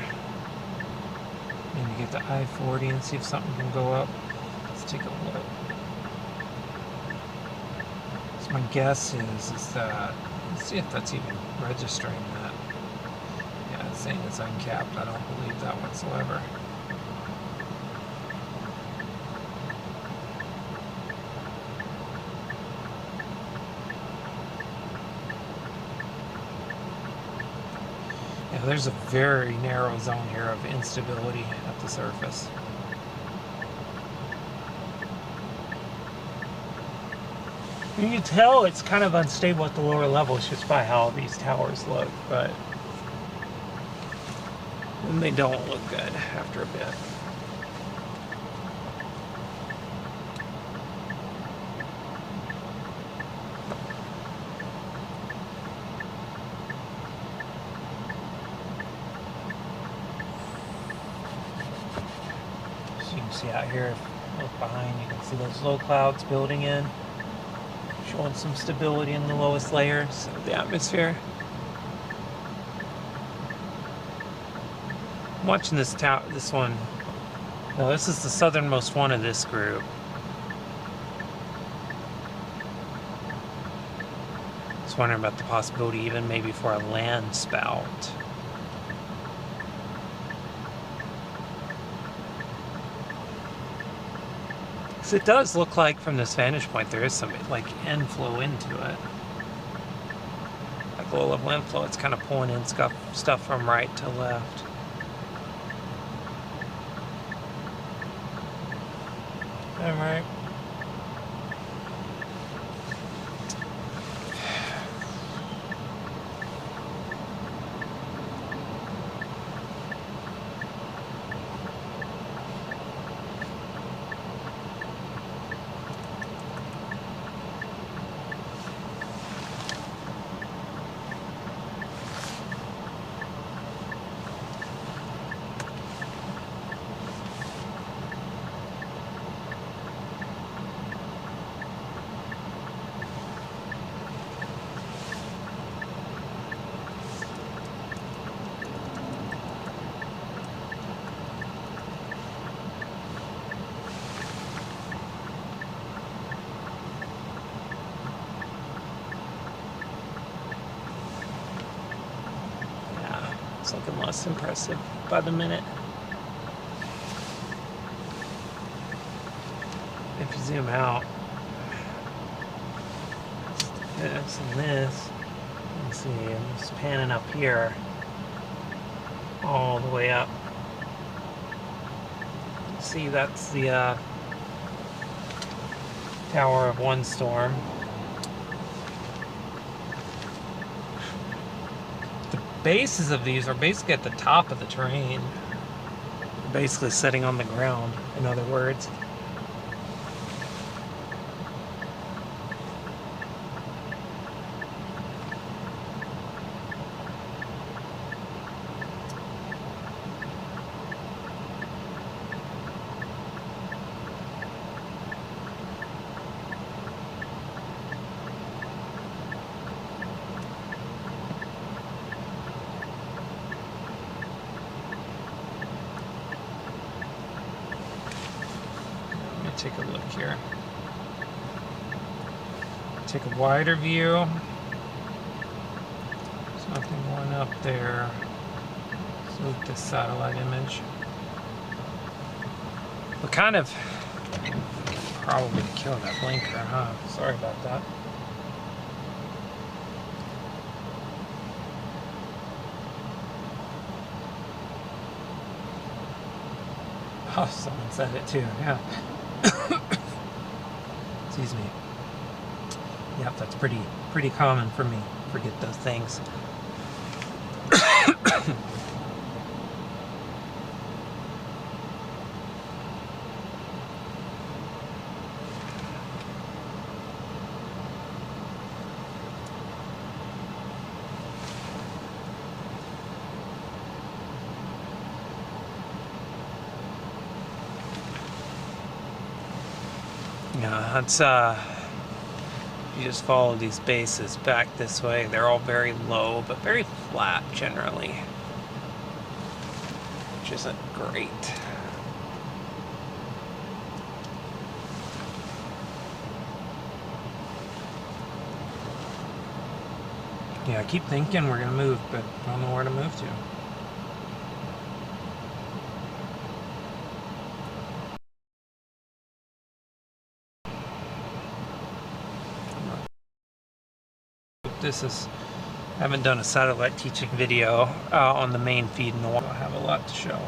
And you get to I-40 and see if something can go up. Let's take a look. So my guess is that, let's see if that's even registering that. Yeah, it's saying it's uncapped. I don't believe that whatsoever. Yeah, there's a very narrow zone here of instability at the surface. You can tell it's kind of unstable at the lower levels just by how these towers look, but they don't look good after a bit. See out here, look behind, you can see those low clouds building in. showing some stability in the lowest layers of the atmosphere. I'm watching this one. No, this is the southernmost one of this group. Just wondering about the possibility even maybe for a land spout. So it does look like from this vantage point there is some like inflow into it. Like low level inflow, it's kind of pulling in stuff from right to left. Alright. It's looking less impressive by the minute. If you zoom out, this and this, you can see I'm just panning up here all the way up. See, that's the tower of one storm. Bases of these are basically at the top of the terrain. They're basically sitting on the ground, in other words. Take a look here. Take a wider view. There's nothing going up there. Let's look at this satellite image. We kind of probably killed that blinker, huh? Sorry about that. Oh, someone said it too, yeah. Excuse me. Yep, that's pretty common for me. Forget those things. Yeah, it's you just follow these bases back this way. They're all very low, but very flat generally, which isn't great. Yeah, I keep thinking we're gonna move, but I don't know where to move to. This is, I haven't done a satellite teaching video on the main feed in a while. I have a lot to show.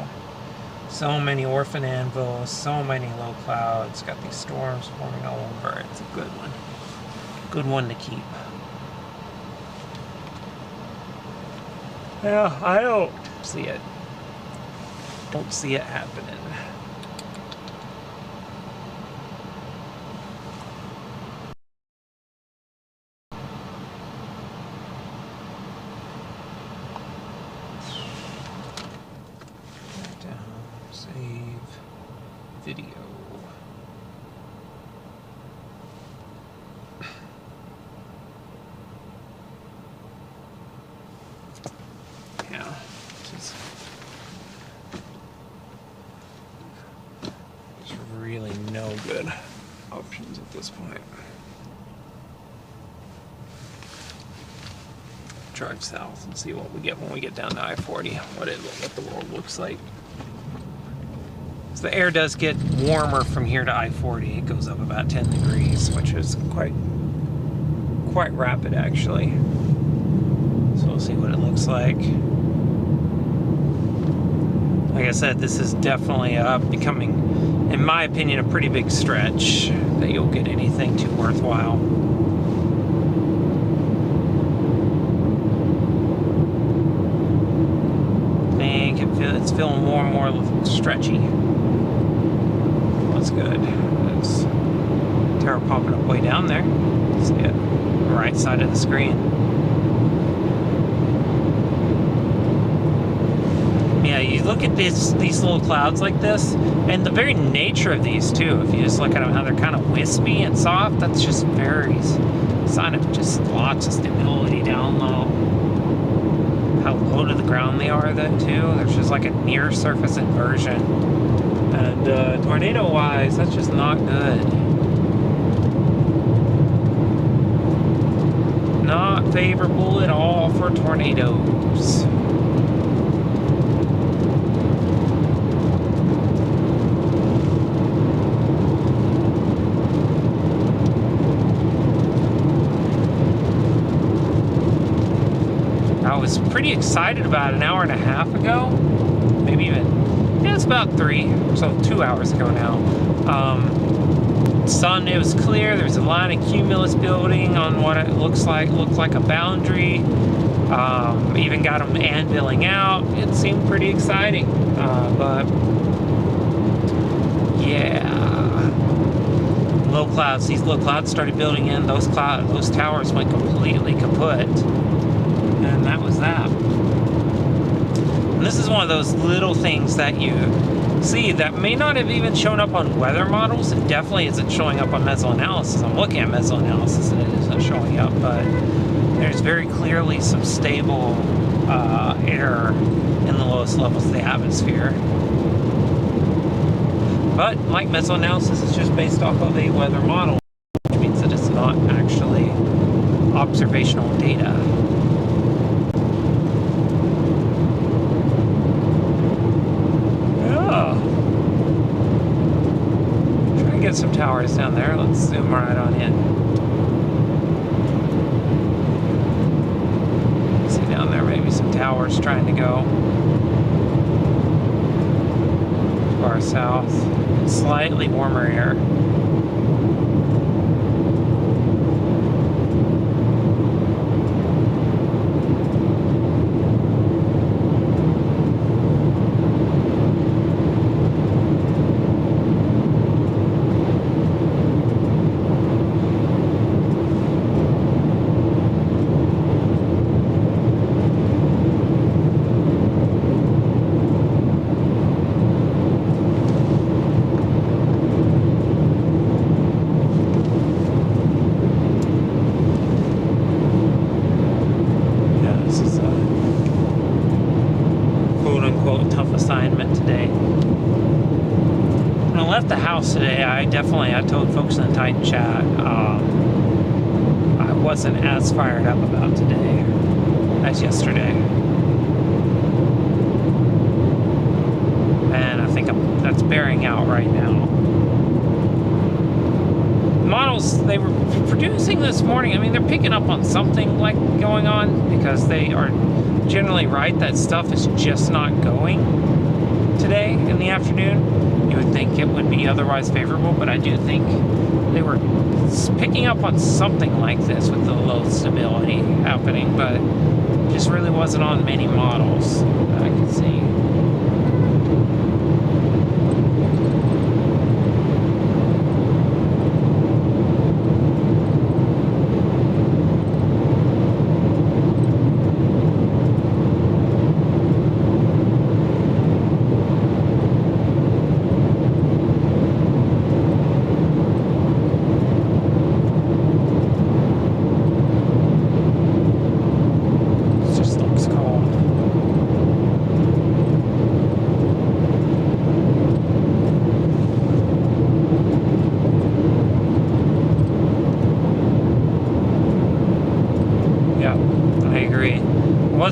So many orphan anvils, so many low clouds, got these storms forming all over. It's a good one. Good one to keep. Yeah, I don't see it. Don't see it happening. Save video. really no good options at this point. Drive south and see what we get when we get down to I-40, what the world looks like. So the air does get warmer from here to I-40. It goes up about 10 degrees, which is quite rapid actually. So we'll see what it looks like. Like I said, this is definitely becoming, in my opinion, a pretty big stretch that you'll get anything too worthwhile. It's feeling more and more stretchy. That's good. There's Terra popping up way down there. See it? Right side of the screen. Yeah, you look at these little clouds like this, and the very nature of these too, if you just look at them, how they're kind of wispy and soft, that's just very sign of just lots of stability down low. How low to the ground they are then too. There's just like a near surface inversion. And tornado wise, that's just not good. Not favorable at all for tornadoes. I was pretty excited about an hour and a half ago, maybe even, yeah, it's about 2 hours ago now. Sun, it was clear, there was a line of cumulus building on what it looked like a boundary. Even got them anviling out. It seemed pretty exciting, but yeah. Low clouds, these low clouds started building in, those towers went completely kaput. And that was that. And this is one of those little things that you see that may not have even shown up on weather models. It definitely isn't showing up on mesoanalysis. I'm looking at mesoanalysis and it isn't showing up, but there's very clearly some stable air in the lowest levels of the atmosphere. But like mesoanalysis, it's just based off of a weather model, which means that it's not actually observational data. Get some towers down there. Let's zoom right on in. See down there, maybe some towers trying to go far south. Slightly warmer air. Today, I told folks in the Titan chat, I wasn't as fired up about today as yesterday. And I think that's bearing out right now. Models they were producing this morning, I mean, they're picking up on something like going on, because they are generally right that stuff is just not going today in the afternoon. You would think it would be otherwise favorable, but I do think they were picking up on something like this with the low stability happening, but it just really wasn't on many models that I could see.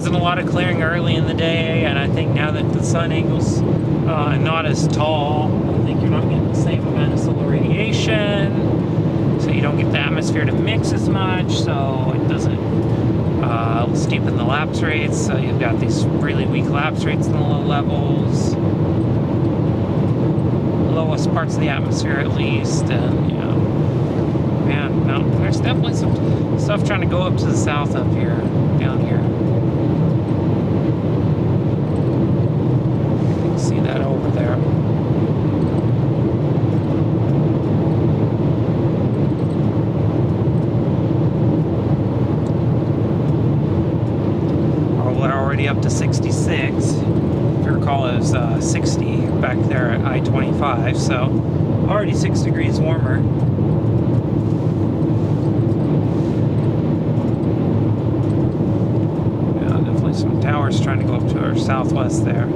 wasn't a lot of clearing early in the day, and I think now that the sun angle's not as tall, I think you're not getting the same amount of solar radiation, so you don't get the atmosphere to mix as much, so it doesn't steepen the lapse rates, so you've got these really weak lapse rates in the low levels, lowest parts of the atmosphere at least, and you know, man, no, there's definitely some stuff trying to go up to the south up here, down here. You can see that over there. Already up to 66. If you recall, it was 60 back there at I-25, so already 6 degrees warmer. Yeah, definitely some towers trying to go up to our southwest there.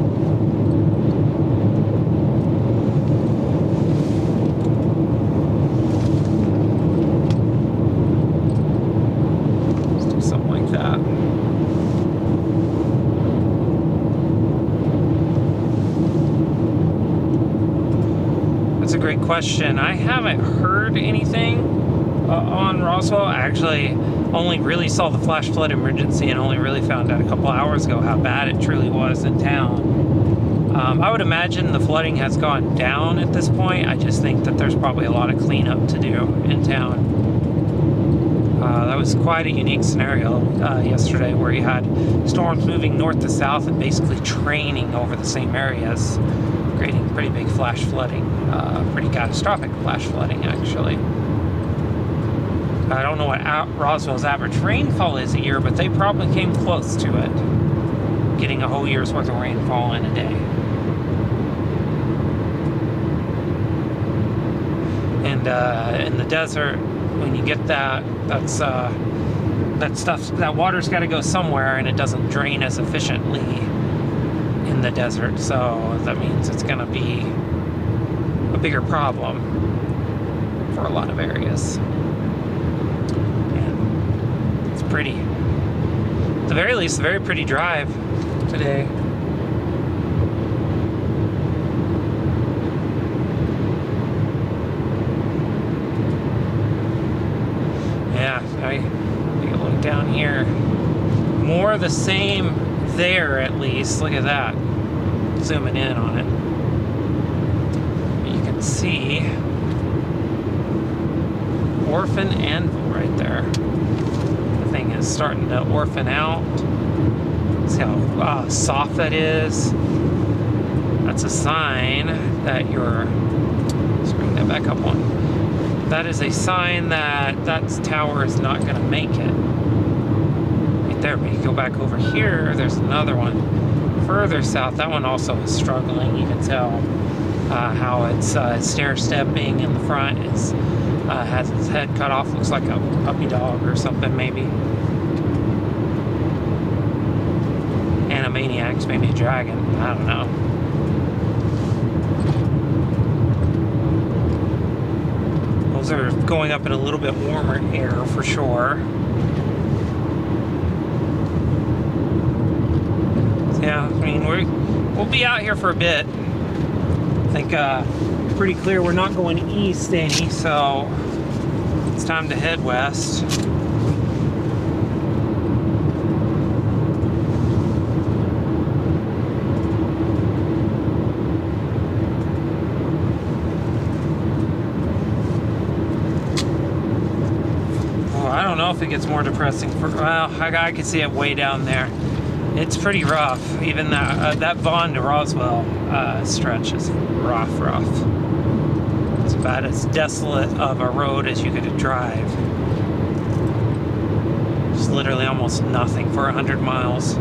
Let's do something like that. That's a great question. I haven't heard anything on Roswell. I actually only really saw the flash flood emergency and only really found out a couple hours ago how bad it truly was in town. I would imagine the flooding has gone down at this point. I just think that there's probably a lot of cleanup to do in town. That was quite a unique scenario yesterday, where you had storms moving north to south and basically training over the same areas, creating pretty big flash flooding, pretty catastrophic flash flooding, actually. I don't know what Roswell's average rainfall is a year, but they probably came close to it, getting a whole year's worth of rainfall in a day. And in the desert, when you get that stuff, that water's got to go somewhere, and it doesn't drain as efficiently in the desert, so that means it's going to be a bigger problem for a lot of areas. And it's pretty, at the very least, a very pretty drive today. Yeah, I take a look down here. More of the same there, at least. Look at that. Zooming in on it. You can see orphan anvil right there. The thing is starting to orphan out. See how soft that is. That's a sign that you're... Let's bring that back up one. That is a sign that that tower is not going to make it. Right there, but you go back over here, there's another one further south. That one also is struggling. You can tell how it's stair-stepping in the front. It's has its head cut off. Looks like a puppy dog or something, maybe. Animaniacs, maybe a dragon. I don't know. Those are going up in a little bit warmer air for sure. So yeah, I mean, we'll be out here for a bit. I think pretty clear we're not going east any, so it's time to head west. I don't know if it gets more depressing for, well, I can see it way down there. It's pretty rough. Even that Vaughn to Roswell stretch is rough. It's about as desolate of a road as you could drive. It's literally almost nothing for 100 miles.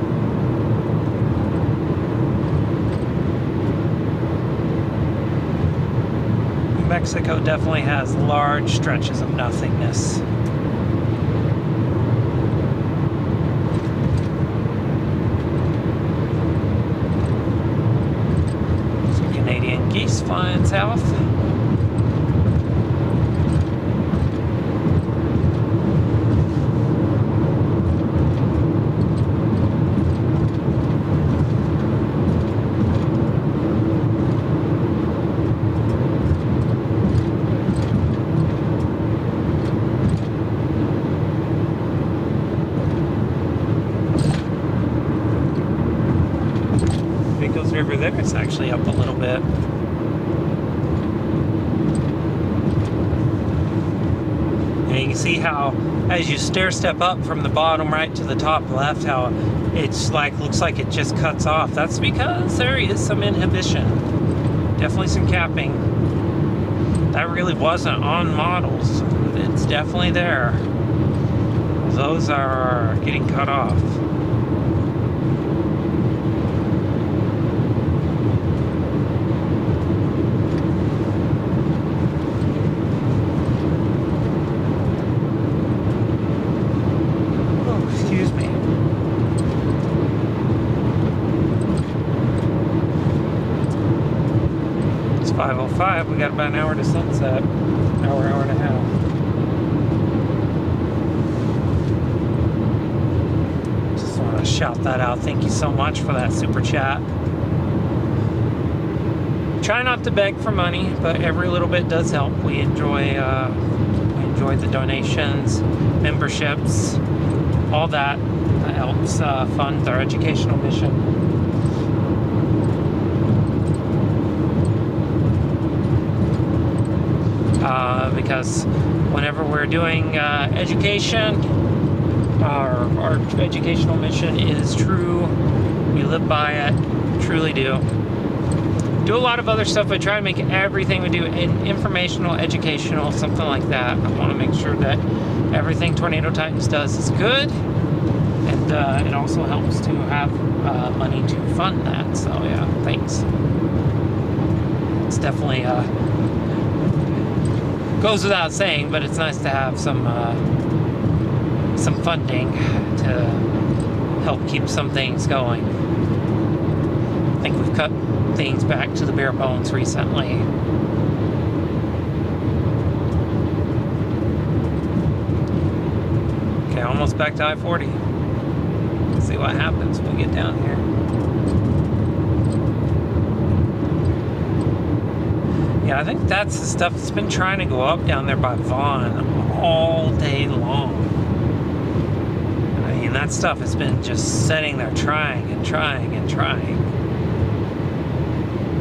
New Mexico definitely has large stretches of nothingness. Geese flying south. It's actually up a little bit. And you can see how, as you stair step up from the bottom right to the top left, how it's like, looks like it just cuts off. That's because there is some inhibition. Definitely some capping. That really wasn't on models. It's definitely there. Those are getting cut off. Oh, excuse me. It's 5:05. We got about an hour to sunset. Hour and a half. Shout that out. Thank you so much for that super chat. Try not to beg for money, but every little bit does help. We enjoy the donations, memberships, all that. That helps fund our educational mission. Because whenever we're doing education, our educational mission is true. We live by it. Truly do. Do a lot of other stuff, but try to make everything we do informational, educational, something like that. I want to make sure that everything Tornado Titans does is good, and it also helps to have money to fund that. So yeah, thanks. It's definitely goes without saying, but it's nice to have some funding to help keep some things going. I think we've cut things back to the bare bones recently. Okay, almost back to I-40. Let's see what happens when we get down here. Yeah, I think that's the stuff that's been trying to go up down there by Vaughn all day long. And that stuff has been just sitting there trying and trying and trying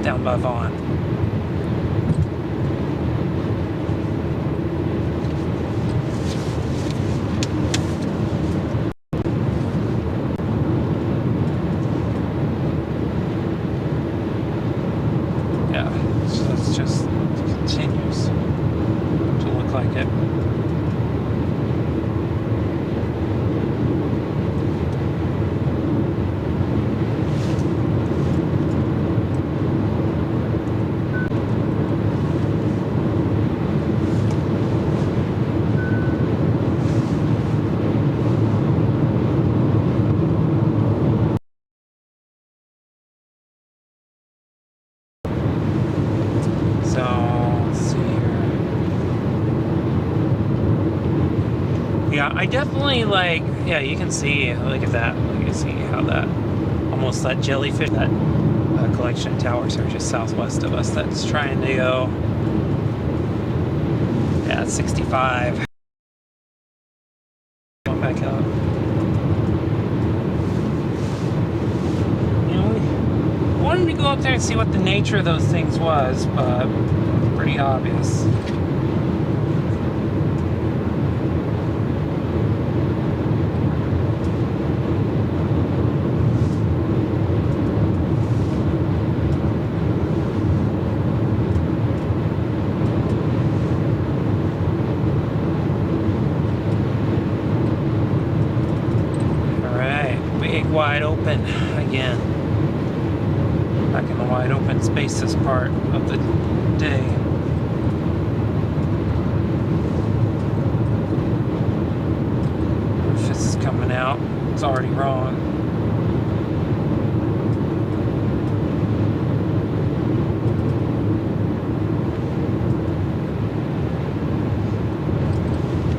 down by Vaughn. Yeah, so it just continues to look like it. Yeah, I definitely like, yeah, you can see, look at that. You can see how that, almost that jellyfish, that collection of towers are just southwest of us that's trying to go, yeah, 65. Going back up. You know, we wanted to go up there and see what the nature of those things was, but it's pretty obvious. Wide open again. Back in the wide open spaces part of the day. If this is coming out, it's already wrong.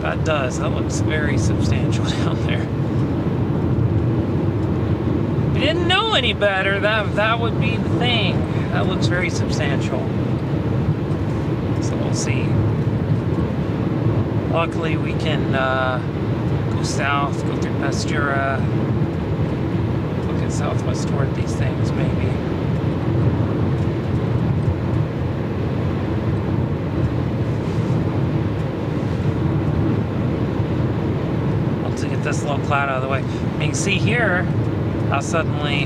That does. That looks very substantial down there. Didn't know any better, that would be the thing. That looks very substantial. So we'll see. Luckily we can go south, go through Pastura, look at southwest toward these things maybe. low cloud out of the way. You can see here how suddenly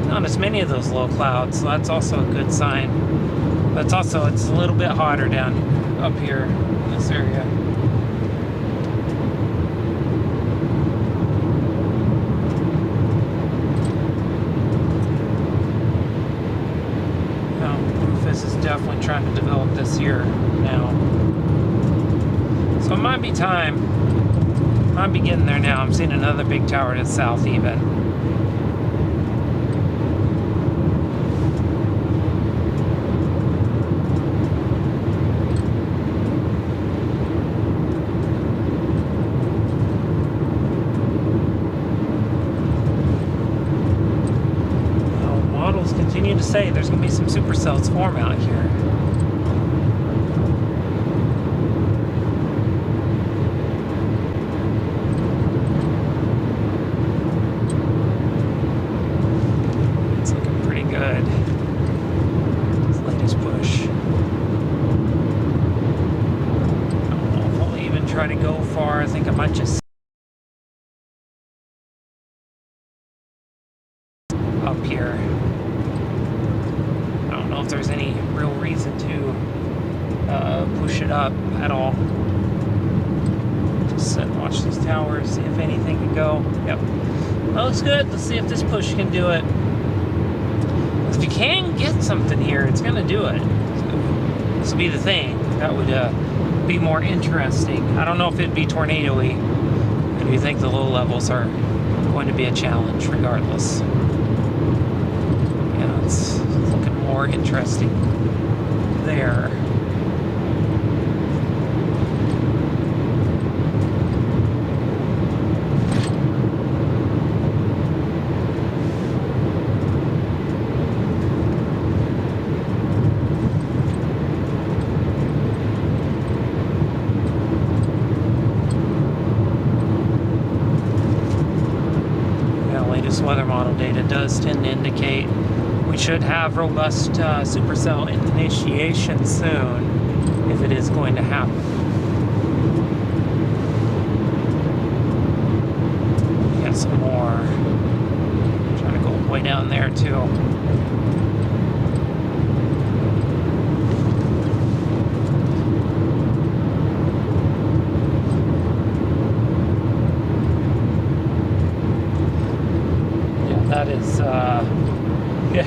not as many of those low clouds, so that's also a good sign. But it's also, it's a little bit hotter down up here in this area. Now, Rufus is definitely trying to develop this year now. So it might be time. Might be getting there now. I'm seeing another big tower to the south even. Continue to say there's going to be some supercells form out here. It's looking pretty good. This latest push. I don't know if I'll even try to go far. I think I might just up here. I don't know if there's any real reason to push it up at all. Just sit and watch these towers, see if anything can go. Yep. That looks good. Let's see if this push can do it. If you can get something here, it's going to do it. So this will be the thing. That would be more interesting. I don't know if it'd be tornado-y. I do think the low levels are going to be a challenge regardless. Yeah, it's looking more interesting there. Weather model data does tend to indicate we should have robust supercell initiation soon, if it is going to happen. Got some more. Trying to go way down there too. That is, yeah,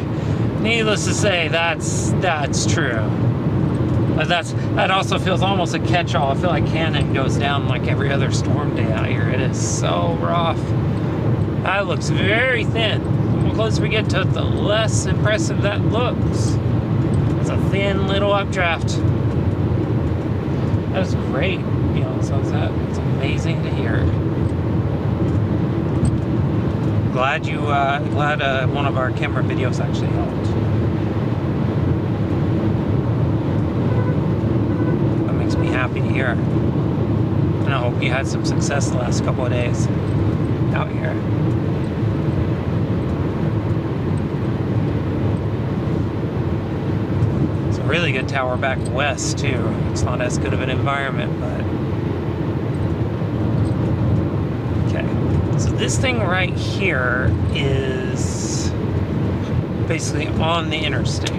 needless to say, that's true. But that also feels almost a catch-all. I feel like Cannon goes down like every other storm day out here. It is so rough. That looks very thin. The more closer we get to it, the less impressive that looks. It's a thin little updraft. That is great. You know, so it's amazing to hear. Glad one of our camera videos actually helped. That makes me happy to hear. And I hope you had some success the last couple of days out here. It's a really good tower back west too. It's not as good of an environment, but so this thing right here is basically on the interstate.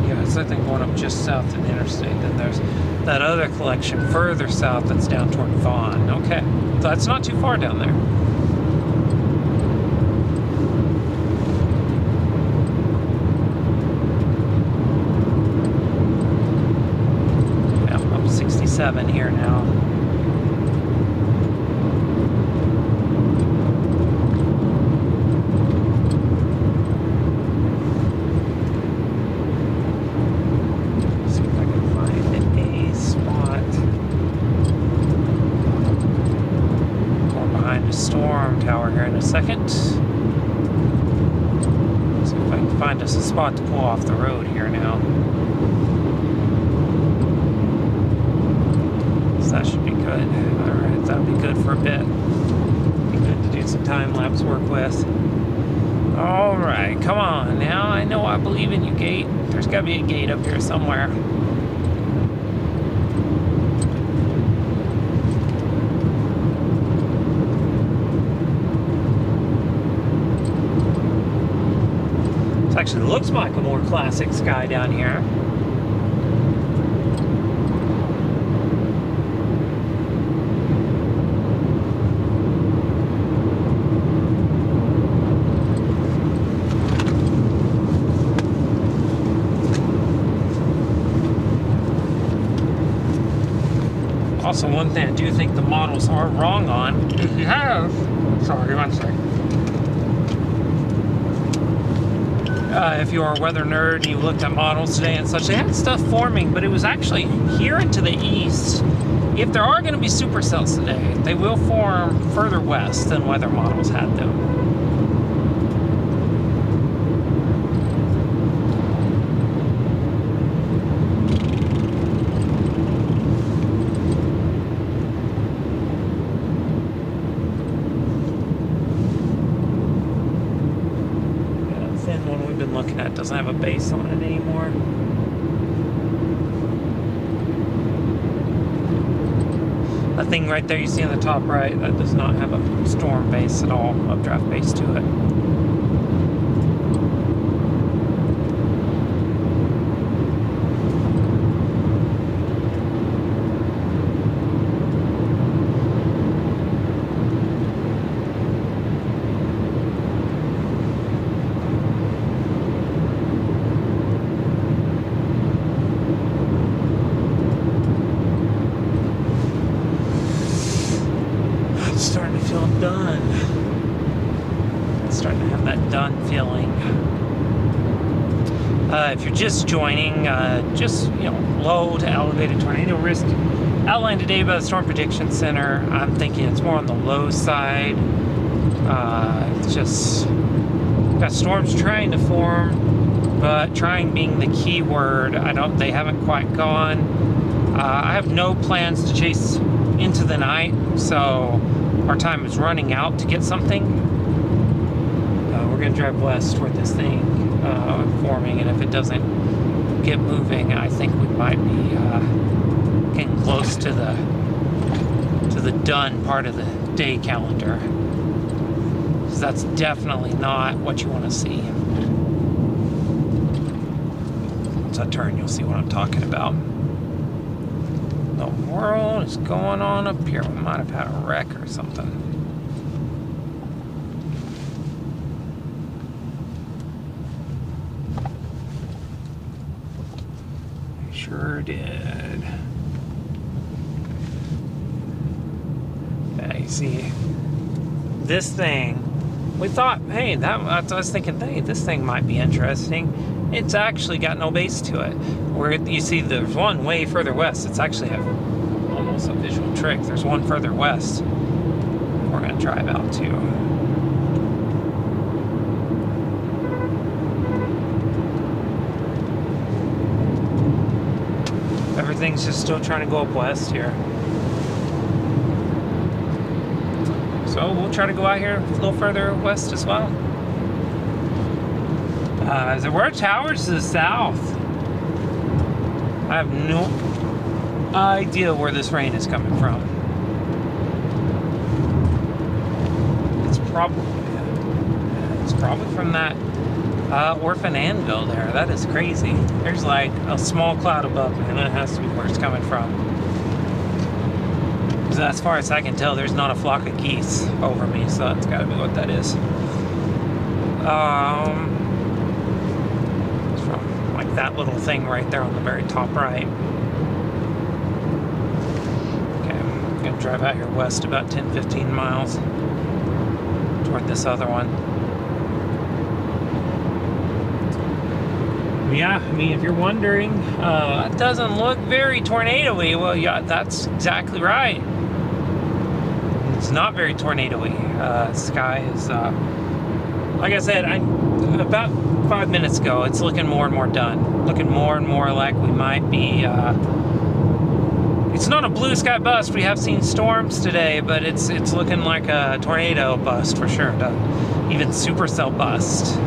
Yeah, it's I think going up just south of the interstate. Then there's that other collection further south that's down toward Vaughn. Okay, so that's not too far down there. Here now. See if I can find a spot. Going behind a storm tower here in a second. See if I can find us a spot to pull off the road here now. That should be good. Alright, that'll be good for a bit. Be good to do some time-lapse work with. All right, come on. Now I know I believe in you, gate. There's got to be a gate up here somewhere. This actually looks like a more classic sky down here. Also, one thing I do think the models are wrong on, if you have, sorry, one second. If you are a weather nerd and you looked at models today and such, they had stuff forming, but it was actually here and to the east. If there are going to be supercells today, they will form further west than weather models had them. Looking at doesn't have a base on it anymore. That thing right there you see on the top right, that does not have a storm base at all, updraft base to it. Starting to feel done. It's starting to have that done feeling. If you're just joining, just low to elevated tornado risk outlined today by the Storm Prediction Center. I'm thinking it's more on the low side. It's just got storms trying to form, but trying being the key word. They haven't quite gone. I have no plans to chase into the night, so our time is running out to get something. We're going to drive west toward this thing forming, and if it doesn't get moving, I think we might be getting close to the done part of the day calendar. So that's definitely not what you want to see. Once I turn, you'll see what I'm talking about. The world is going on up here. We might have had a wreck or something. We sure did. Yeah, you see, this thing, we thought, hey, I was thinking, hey, this thing might be interesting. It's actually got no base to it. Where you see there's one way further west. It's actually almost a visual trick. There's one further west we're going to drive out to. Everything's just still trying to go up west here. So we'll try to go out here a little further west as well. There were towers to the south. I have no idea where this rain is coming from. It's probably from that orphan anvil there. That is crazy. There's like a small cloud above me, and that has to be where it's coming from. Because as far as I can tell, there's not a flock of geese over me, so that's got to be what that is. It's from like that little thing right there on the very top right. Okay, I'm going to drive out here west about 10-15 miles toward this other one. Yeah, I mean, if you're wondering, it doesn't look very tornado-y. Well, yeah, that's exactly right. It's not very tornado-y. Sky is, like I said, about 5 minutes ago, it's looking more and more done. Looking more and more like we might be, It's not a blue sky bust. We have seen storms today, but it's looking like a tornado bust for sure. Even supercell bust.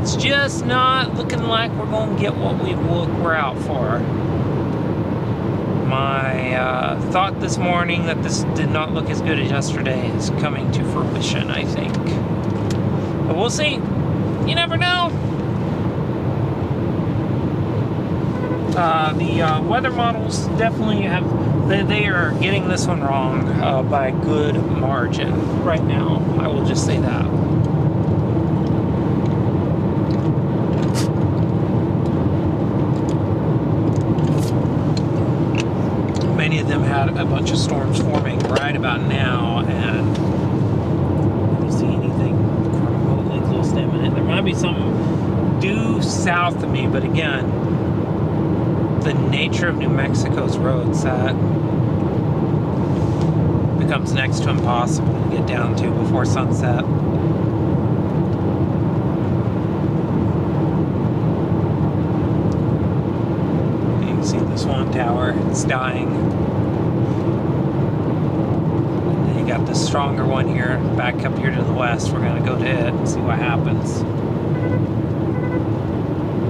It's just not looking like we're going to get what we're out for. My thought this morning that this did not look as good as yesterday is coming to fruition, I think. But we'll see. You never know. The weather models definitely have, they are getting this one wrong by a good margin right now. I will just say that. Many of them had a bunch of storms forming right about now, and I don't see anything remotely close to imminent. There might be something due south of me, but again, the nature of New Mexico's roads, that becomes next to impossible to get down to before sunset. You can see this one tower, it's dying. And then you got the stronger one here, back up here to the west. We're going to go to it and see what happens.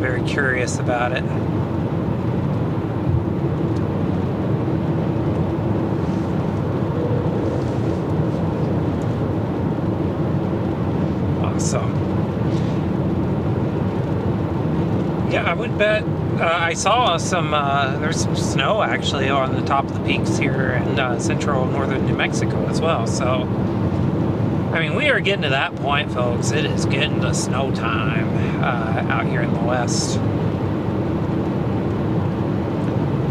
Very curious about it. Yeah, I would bet. I saw there's some snow actually on the top of the peaks here in central northern New Mexico as well. So, I mean, we are getting to that point, folks. It is getting to snow time out here in the west.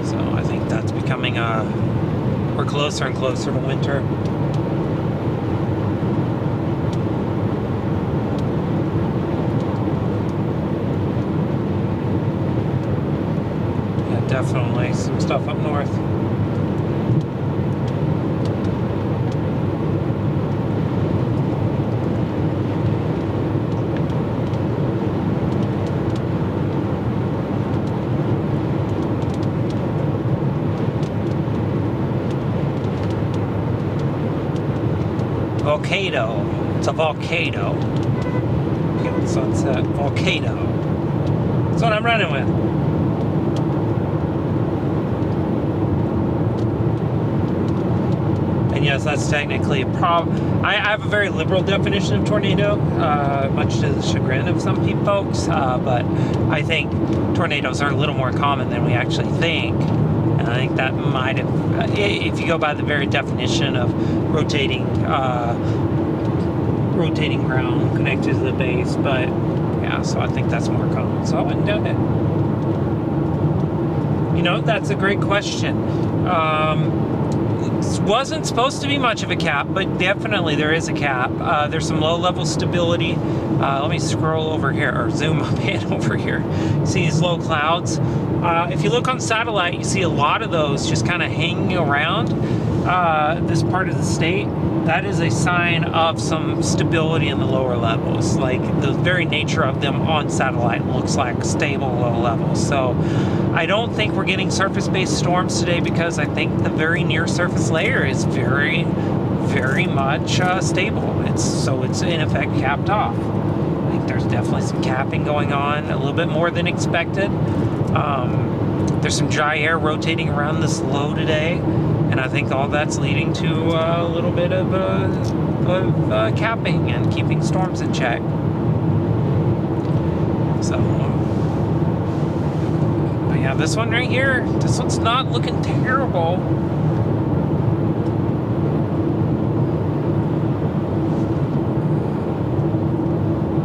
So I think that's becoming we're closer and closer to winter. Definitely some stuff up north. Volcano. It's a volcano. Okay, sunset. Volcano. That's what I'm running with. Yes, that's technically a problem. I have a very liberal definition of tornado, much to the chagrin of some folks, but I think tornadoes are a little more common than we actually think. And I think that might have, if you go by the very definition of rotating ground connected to the base, but yeah, so I think that's more common. So I wouldn't doubt it. You know, that's a great question. Wasn't supposed to be much of a cap, but definitely there is a cap. There's some low-level stability. Let me scroll over here, or zoom up in over here. See these low clouds? If you look on satellite, you see a lot of those just kind of hanging around this part of the state. That is a sign of some stability in the lower levels. Like, the very nature of them on satellite looks like stable low levels. So I don't think we're getting surface-based storms today, because I think the very near surface layer is very, very much stable. It's in effect capped off. I think there's definitely some capping going on, a little bit more than expected. There's some dry air rotating around this low today, and I think all that's leading to a little bit of capping and keeping storms in check. So, but yeah, this one right here, this one's not looking terrible.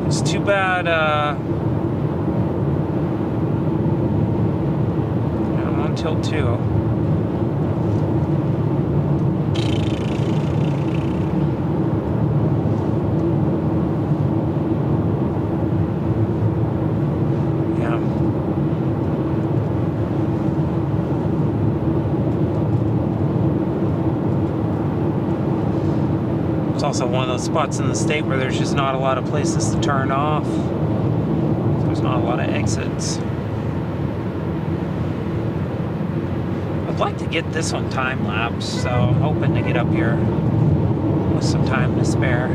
It's too bad, I'm on tilt 2. Also one of those spots in the state where there's just not a lot of places to turn off. So there's not a lot of exits. I'd like to get this one time-lapse, so I'm hoping to get up here with some time to spare.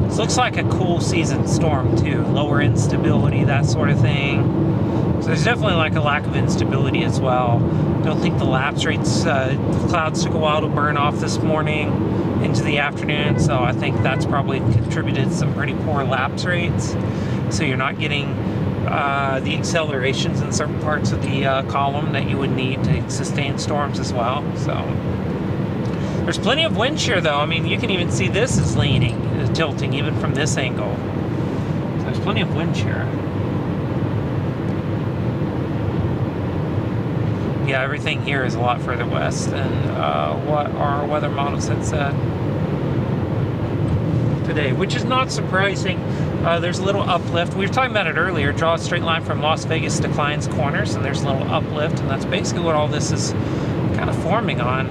This looks like a cool season storm, too. Lower instability, that sort of thing. So there's definitely like a lack of instability as well. Don't think the lapse rates, the clouds took a while to burn off this morning into the afternoon, so I think that's probably contributed to some pretty poor lapse rates. So you're not getting the accelerations in certain parts of the column that you would need to sustain storms as well. So there's plenty of wind shear though. I mean, you can even see this is leaning, tilting even from this angle. So there's plenty of wind shear. Yeah, everything here is a lot further west than what our weather models had said today, which is not surprising. There's a little uplift. We were talking about it earlier. Draw a straight line from Las Vegas to Klein's Corners, and there's a little uplift, and that's basically what all this is kind of forming on.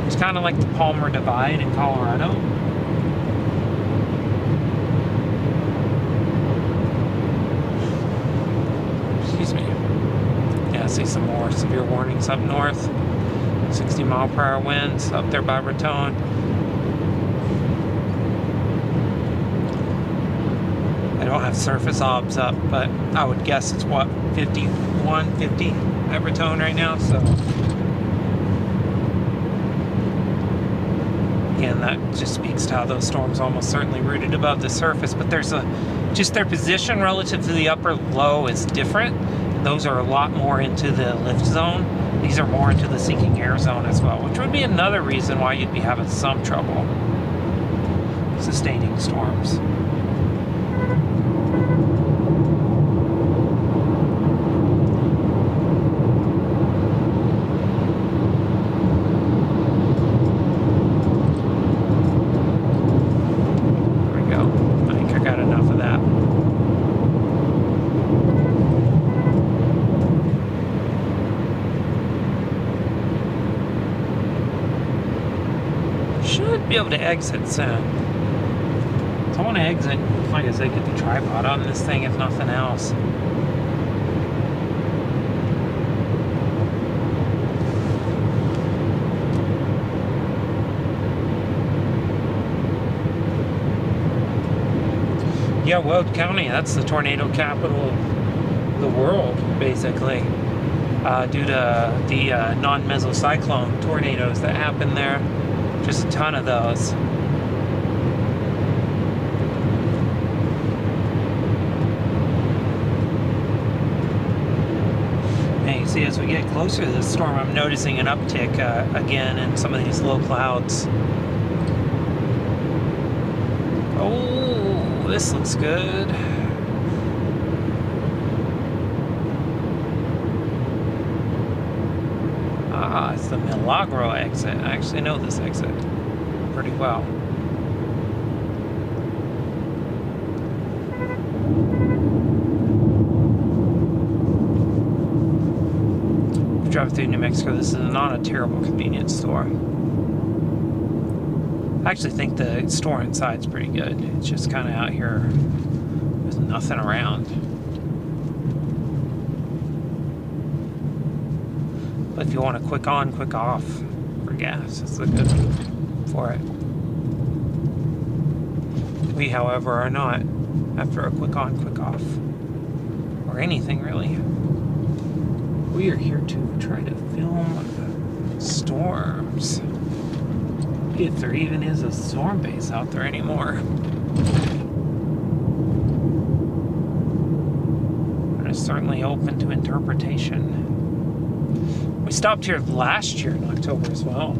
It's kind of like the Palmer Divide in Colorado. Excuse me. Yeah, I see some more severe warnings up north. 60-mile-per-hour winds up there by Raton. I don't have surface obs up, but I would guess it's what, 51, 50 at Raton right now. So again, that just speaks to how those storms almost certainly rooted above the surface. But there's just their position relative to the upper low is different. Those are a lot more into the lift zone. These are more into the sinking air zone as well, which would be another reason why you'd be having some trouble sustaining storms. There we go. I think I got enough of that. Should be able to exit soon. So I want to exit, like I said, get the tripod on this thing if nothing else. Yeah, Weld County, that's the tornado capital of the world, basically, due to the non-mesocyclone tornadoes that happen there. Just a ton of those. And you see, as we get closer to this storm, I'm noticing an uptick again in some of these low clouds. Oh, this looks good. Ah, it's the Milagro exit. I actually know this exit pretty well. If you drive through New Mexico, this is not a terrible convenience store. I actually think the store inside's pretty good. It's just kind of out here with nothing around. But if you want a quick on, quick off for gas, it's a good one for it. We, however, are not after a quick on, quick off. Or anything, really. We are here to try to film storms. If there even is a storm base out there anymore. It's certainly open to interpretation. We stopped here last year in October as well,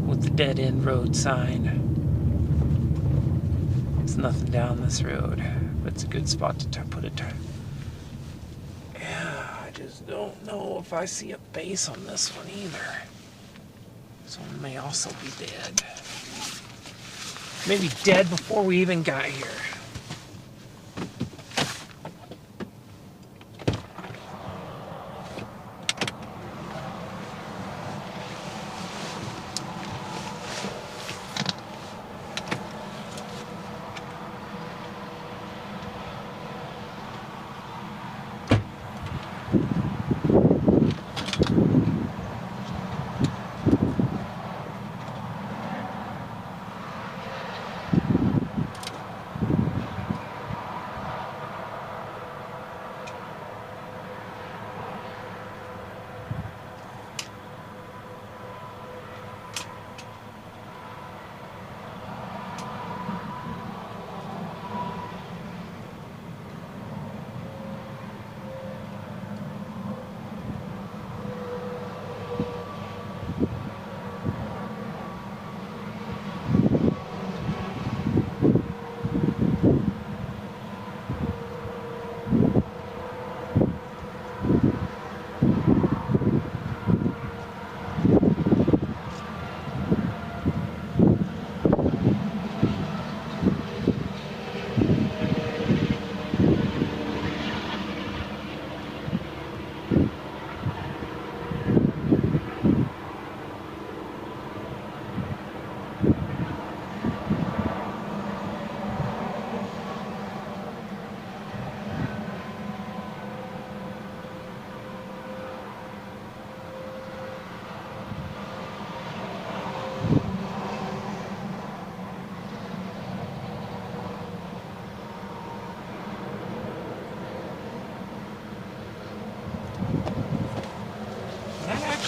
with the dead end road sign. There's nothing down this road, but it's a good spot to put it. Yeah, I just don't know if I see a base on this one either. This one may also be dead. Maybe dead before we even got here.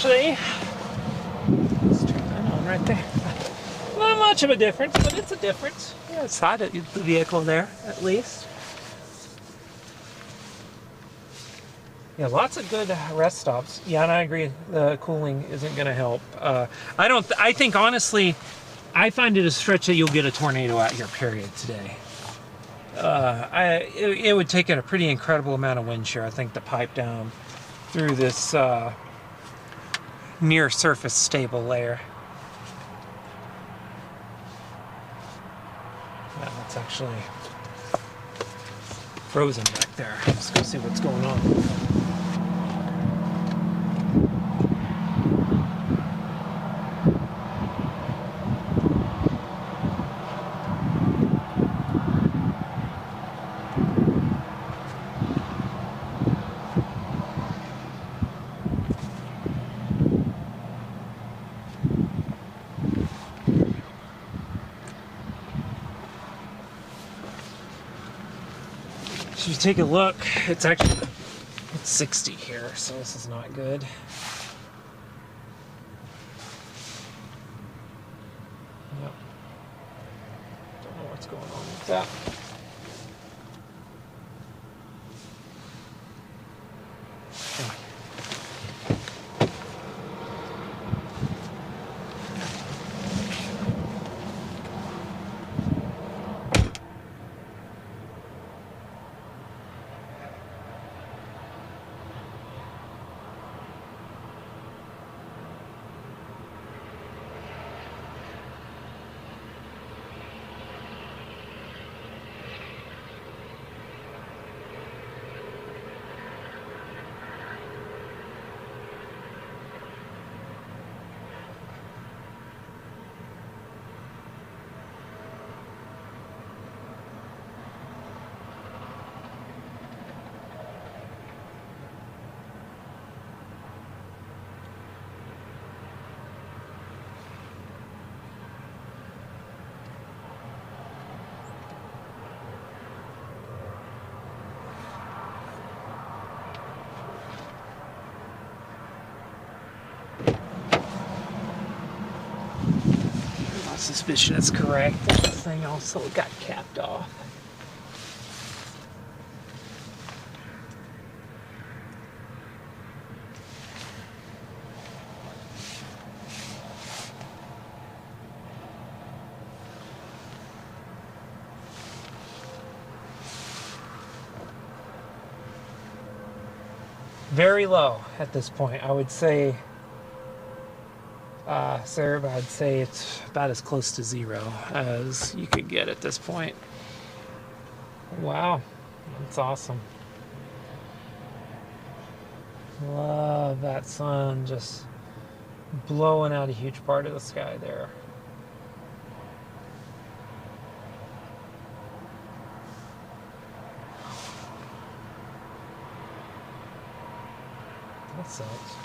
actually, let's turn that on right there. Not much of a difference, but it's a difference. Yeah, it's hot at the vehicle there, at least. Yeah, lots of good rest stops. Yeah, and I agree. The cooling isn't going to help. I think honestly, I find it a stretch that you'll get a tornado out here. Period. Today. It would take a pretty incredible amount of wind shear, I think, to pipe down through this near surface stable layer. Yeah, that's actually frozen back there. Let's go see what's going on. So you take a look, it's 60 here, so this is not good. Yep. Don't know what's going on with that. Suspicion is correct. This thing also got capped off. Very low at this point. I would say Sir, I'd say it's about as close to zero as you could get at this point. Wow, that's awesome. Love that sun just blowing out a huge part of the sky there. That sucks.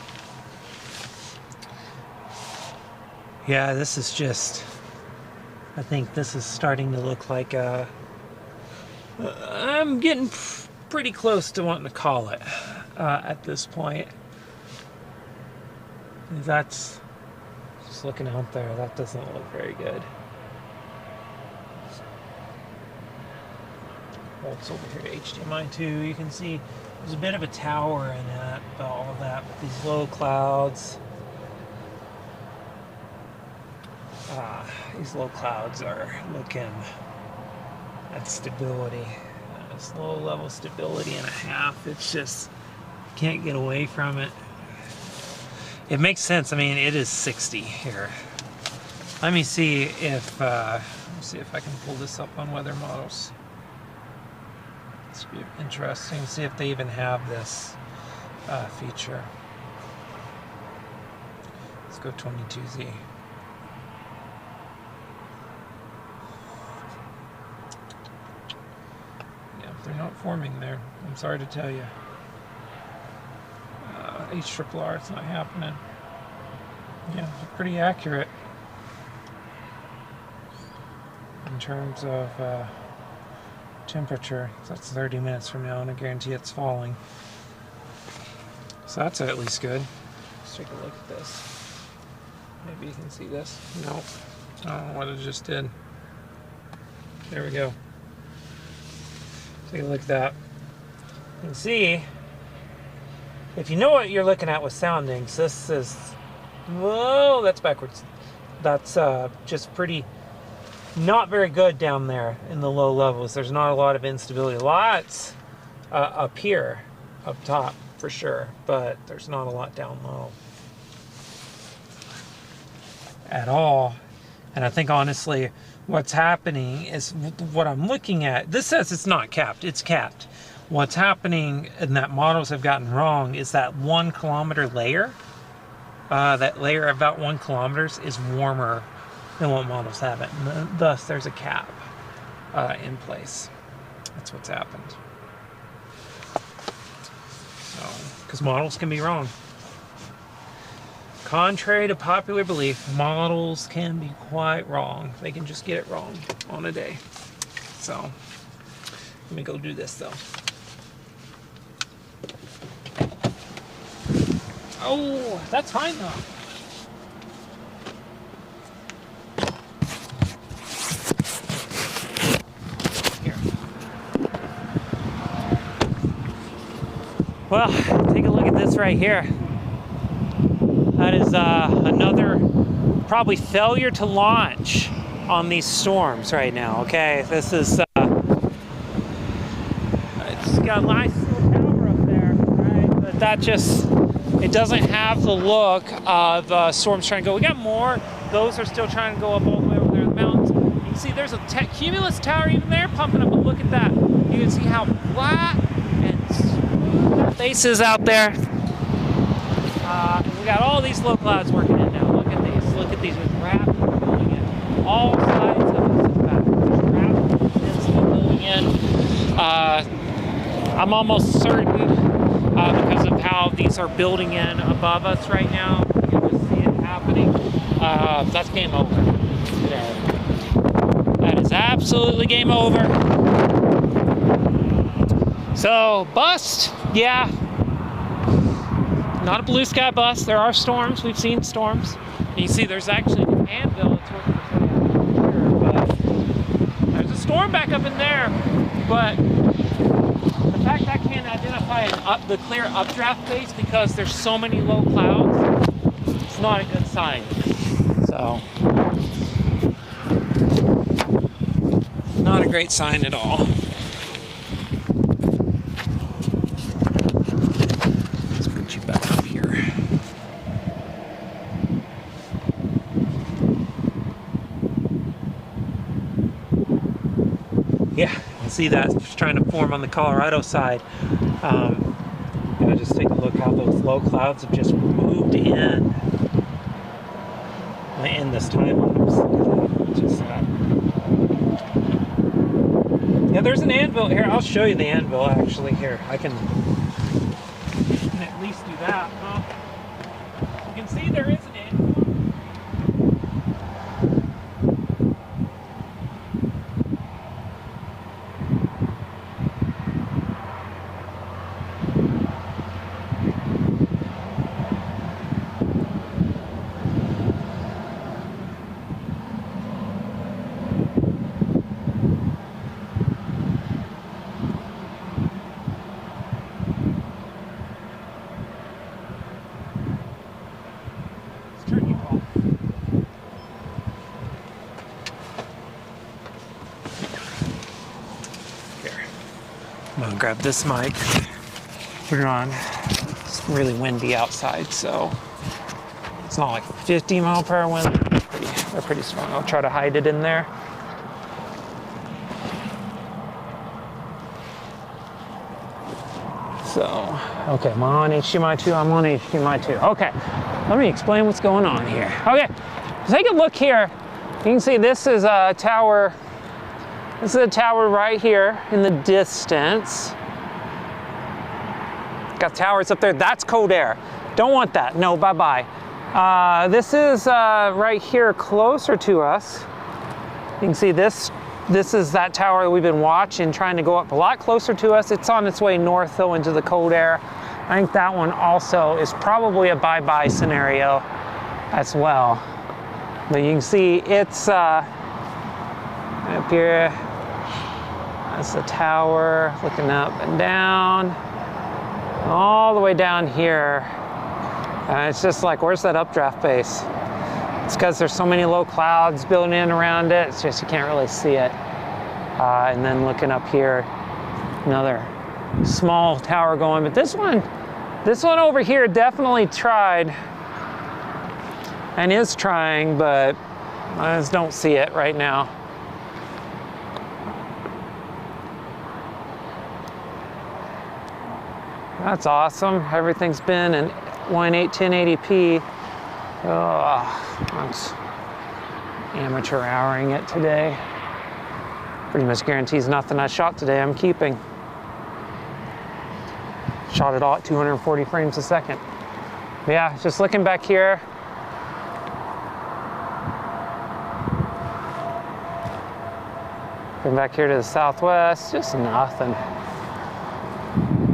Yeah, this is just, I think this is starting to look like I'm getting pretty close to wanting to call it at this point. That's, just looking out there, that doesn't look very good. Bolts over here to HDMI 2, you can see there's a bit of a tower in that, but all of that with these low clouds. These low clouds are looking at stability. It's low level stability and a half. It's just, can't get away from it. It makes sense. I mean, it is 60 here. Let me see if I can pull this up on weather models. It's be interesting to see if they even have this feature. Let's go 22Z. They're not forming there. I'm sorry to tell you. HRRR, it's not happening. Yeah, they're pretty accurate in terms of temperature. So that's 30 minutes from now, and I guarantee it's falling. So that's at least good. Let's Let's take a look at this. Maybe you can see this. No. I don't know what it just did. There we go. Take a look at that. You can see, if you know what you're looking at with soundings, this is, whoa, that's backwards. That's just pretty, not very good down there in the low levels. There's not a lot of instability. Lots up here, up top for sure, but there's not a lot down low at all. And I think honestly, what's happening is what I'm looking at. This says it's not capped, it's capped. What's happening and that models have gotten wrong is that 1 kilometer layer, that layer about 1 kilometer is warmer than what models have it. And thus there's a cap in place. That's what's happened. So, because models can be wrong. Contrary to popular belief, models can be quite wrong. They can just get it wrong on a day. So, let me go do this though. Oh, that's fine though. Here. Well, take a look at this right here. That is another probably failure to launch on these storms right now, okay? This is, it's got a nice little tower up there, right? But that just, it doesn't have the look of storms trying to go. We got more. Those are still trying to go up all the way over there in the mountains. You can see there's a cumulus tower even there pumping up, but look at that. You can see how flat and smooth that face is out there. We got all these low clouds working in now. Look at these. Look at these with rapid building in. All sides of us, in fact. There's rapid density building in. I'm almost certain, because of how these are building in above us right now, you can just see it happening. That's game over today. That is absolutely game over. So, bust, yeah. Not a blue sky bust. There are storms. We've seen storms. And you see there's actually an anvil. It's working here, but there's a storm back up in there. But the fact I can't identify the clear updraft base because there's so many low clouds, it's not a good sign. So, not a great sign at all. Yeah, you see that it's trying to form on the Colorado side. Just take a look how those low clouds have just moved in this time lapse. Just yeah, there's an anvil here. I'll show you the anvil actually here. I can at least do that. You can see there is an anvil. I'm gonna grab this mic, put it on. It's really windy outside, so it's not like 50 mile per hour wind. They're pretty strong. I'll try to hide it in there. So, okay, I'm on HDMI 2, I'm on HDMI 2. Okay, let me explain what's going on here. Okay, take a look here. You can see this is a tower. This is a tower right here in the distance. Got towers up there. That's cold air. Don't want that. No, bye-bye. This is right here closer to us. You can see this. This is that tower that we've been watching, trying to go up a lot closer to us. It's on its way north, though, into the cold air. I think that one also is probably a bye-bye scenario as well. But you can see it's up here. That's the tower, looking up and down, all the way down here. And it's just like, where's that updraft base? It's because there's so many low clouds building in around it. It's just you can't really see it. And then looking up here, another small tower going. But this one over here definitely tried and is trying, but I just don't see it right now. That's awesome. Everything's been in 1080p. Oh, that's amateur houring it today. Pretty much guarantees nothing I shot today I'm keeping. Shot it all at 240 frames a second. But yeah, just looking back here. Looking back here to the southwest, just nothing.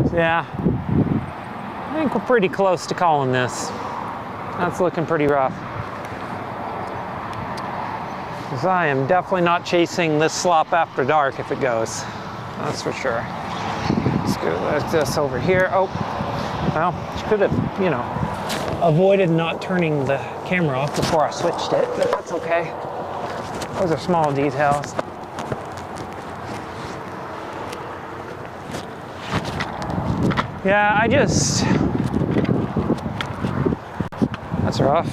So yeah, I think we're pretty close to calling this. That's looking pretty rough. Because I am definitely not chasing this slop after dark if it goes. That's for sure. Let's go like this over here. Oh, well, could have, you know, avoided not turning the camera off before I switched it, but that's okay. Those are small details. Yeah, that's rough.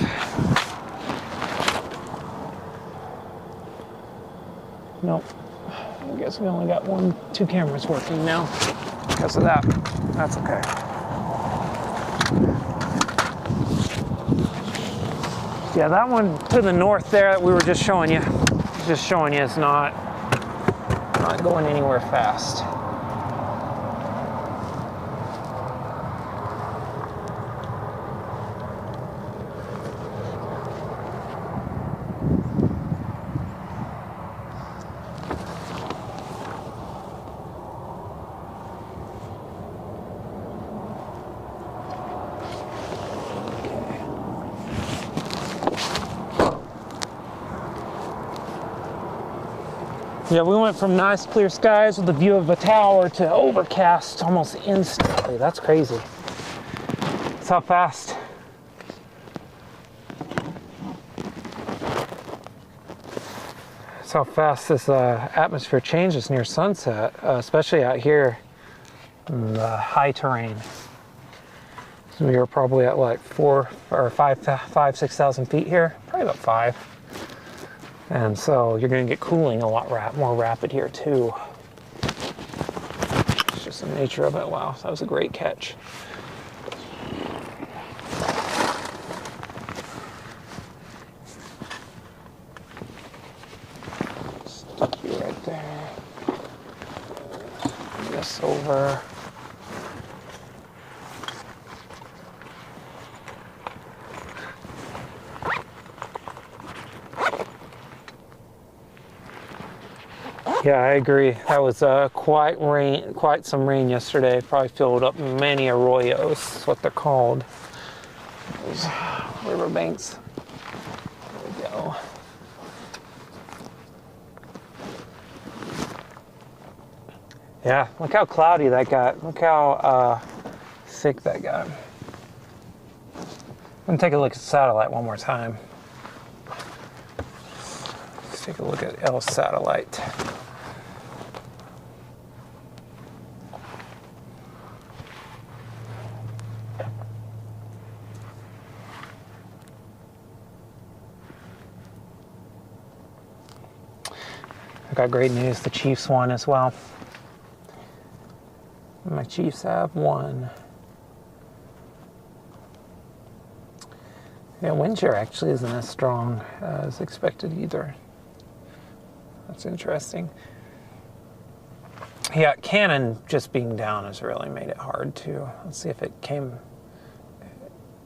Nope. I guess we only got two cameras working now because of that. That's okay. Yeah, that one to the north there that we were just showing you is not going anywhere fast. Yeah, we went from nice clear skies with a view of a tower to overcast almost instantly. That's crazy. That's how fast. That's how fast this atmosphere changes near sunset, especially out here in the high terrain. So we were probably at like 6,000 feet here, probably about 5. And so you're going to get cooling a lot more rapid here too. It's just the nature of it. Wow, that was a great catch. Stick you right there. This over. Yeah, I agree. That was quite some rain yesterday. Probably filled up many arroyos. That's what they're called. Those riverbanks. There we go. Yeah, look how cloudy that got. Look how thick that got. I'm gonna take a look at the satellite one more time. Let's take a look at L satellite. I got great news. The Chiefs won as well. My Chiefs have won. Yeah, wind shear actually isn't as strong as expected either. That's interesting. Yeah, Cannon just being down has really made it hard too. Let's see if it came.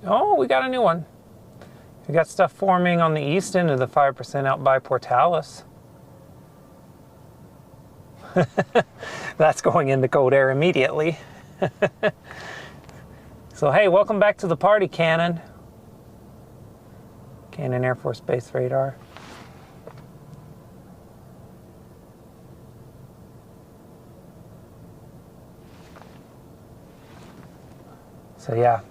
Oh, we got a new one. We got stuff forming on the east end of the 5% out by Portales. That's going into cold air immediately. So hey, welcome back to the party, Cannon. Cannon Air Force Base radar. So yeah.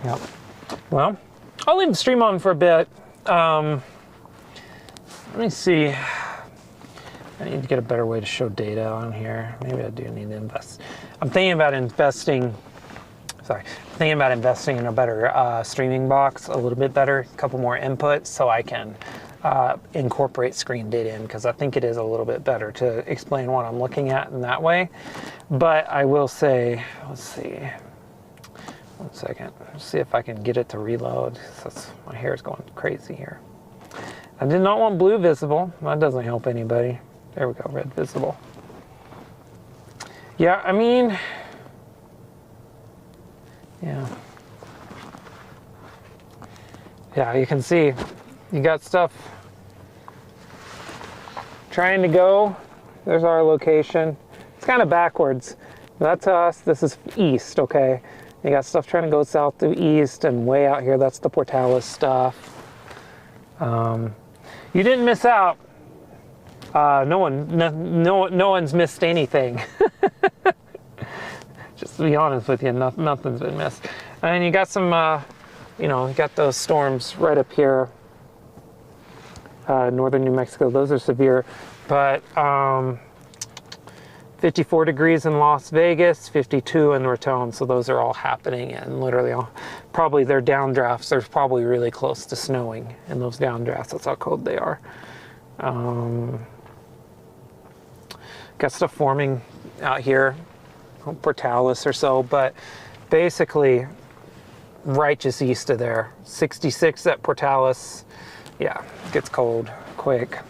Yep. Well, I'll leave the stream on for a bit. Let me see. I need to get a better way to show data on here. Maybe I do need to invest. I'm thinking about investing. Sorry, thinking about investing in a better streaming box, a little bit better, a couple more inputs, so I can incorporate screen data in, because I think it is a little bit better to explain what I'm looking at in that way. But I will say, let's see. 1 second. Let's see if I can get it to reload. My hair is going crazy here. I did not want blue visible. That doesn't help anybody. There we go, red visible. Yeah, I mean, yeah. Yeah, you can see you got stuff trying to go. There's our location. It's kind of backwards. That's us. This is east, okay? You got stuff trying to go south to east, and way out here, that's the Portales stuff. You didn't miss out. No one's missed anything. Just to be honest with you, nothing's been missed. And you got some, you got those storms right up here, northern New Mexico. Those are severe, but 54 degrees in Las Vegas, 52 in Raton. So those are all happening, and literally probably they're downdrafts. They're probably really close to snowing in those downdrafts. That's how cold they are. Got stuff forming out here, Portales or so, but basically right just east of there. 66 at Portales. Yeah, it gets cold quick.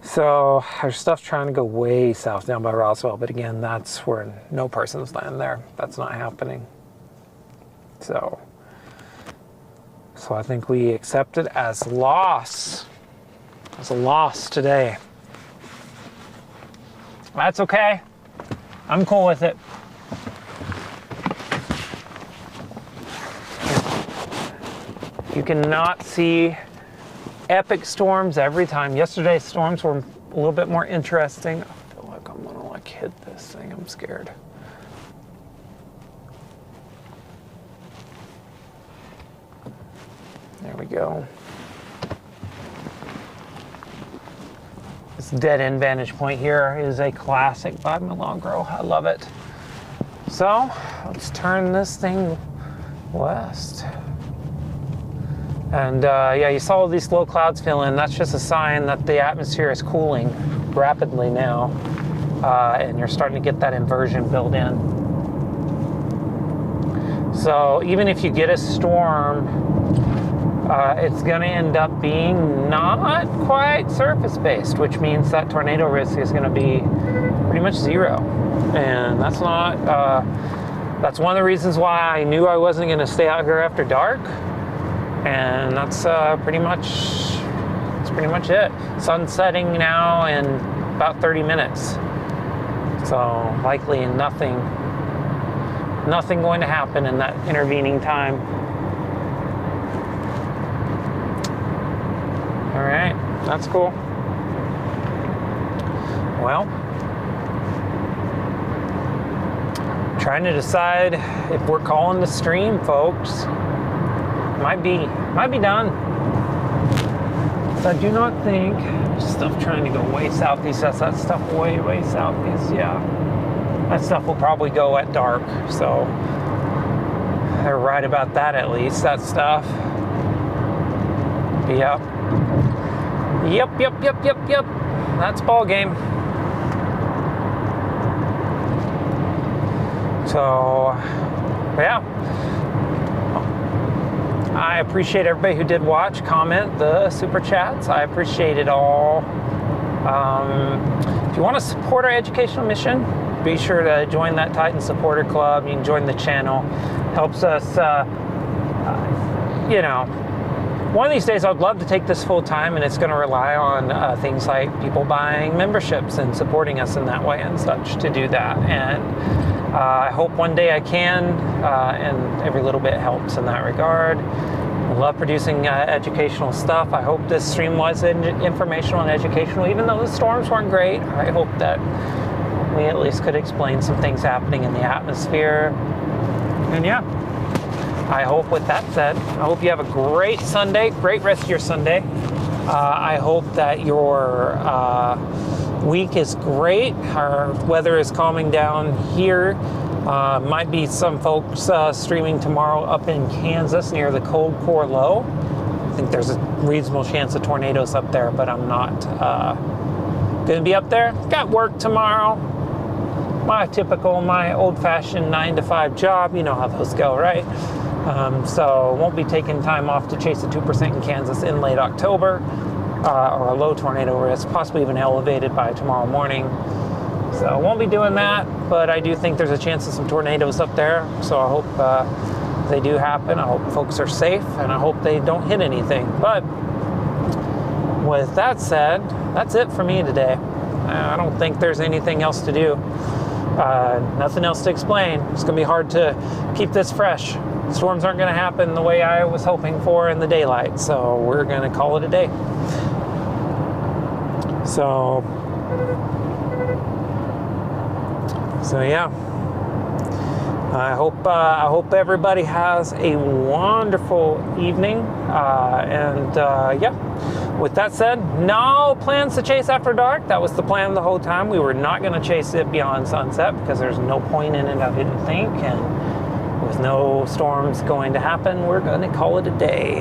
So there's stuff trying to go way south down by Roswell, but again, that's where no persons land there. That's not happening. So I think we accept it as loss. As a loss today. That's okay. I'm cool with it. You cannot see epic storms every time. Yesterday's storms were a little bit more interesting. I feel like I'm gonna hit this thing. I'm scared. There we go. This dead end vantage point here is a classic by Milagro. I love it. So let's turn this thing west. And yeah, you saw these low clouds fill in. That's just a sign that the atmosphere is cooling rapidly now. And you're starting to get that inversion built in. So even if you get a storm, it's going to end up being not quite surface-based, which means that tornado risk is going to be pretty much zero. And that's not, that's one of the reasons why I knew I wasn't going to stay out here after dark. And that's pretty much it. Sun's setting now in about 30 minutes. So likely nothing going to happen in that intervening time. All right, that's cool. Well, trying to decide if we're calling the stream, folks. Might be done. So I do not think stuff trying to go way southeast. That's that stuff way southeast. Yeah, that stuff will probably go at dark. So they're right about that at least. That stuff. Yep. That's ball game. So yeah. I appreciate everybody who did watch, comment, the super chats. I appreciate it all. If you want to support our educational mission, be sure to join that Titan Supporter Club. You can join the channel. Helps us, one of these days I'd love to take this full time, and it's going to rely on things like people buying memberships and supporting us in that way and such to do that. And I hope one day I can, and every little bit helps in that regard. I love producing educational stuff. I hope this stream was informational and educational, even though the storms weren't great. I hope that we at least could explain some things happening in the atmosphere. And yeah, I hope with that said, I hope you have a great Sunday, great rest of your Sunday. I hope that your week is great. Our weather is calming down here. Might be some folks streaming tomorrow up in Kansas near the cold core low. I think there's a reasonable chance of tornadoes up there, but I'm not going to be up there. Got work tomorrow. My old-fashioned 9-to-5 job. You know how those go, right? So won't be taking time off to chase a 2% in Kansas in late October, or a low tornado risk, possibly even elevated by tomorrow morning. So won't be doing that, but I do think there's a chance of some tornadoes up there. So I hope they do happen. I hope folks are safe, and I hope they don't hit anything. But with that said, that's it for me today. I don't think there's anything else to do. Nothing else to explain. It's going to be hard to keep this fresh. Storms aren't going to happen the way I was hoping for in the daylight, so we're going to call it a day. So yeah, I hope everybody has a wonderful evening, and yeah. With that said, no plans to chase after dark. That was the plan the whole time. We were not going to chase it beyond sunset because there's no point in it, I didn't think, and with no storms going to happen, we're going to call it a day.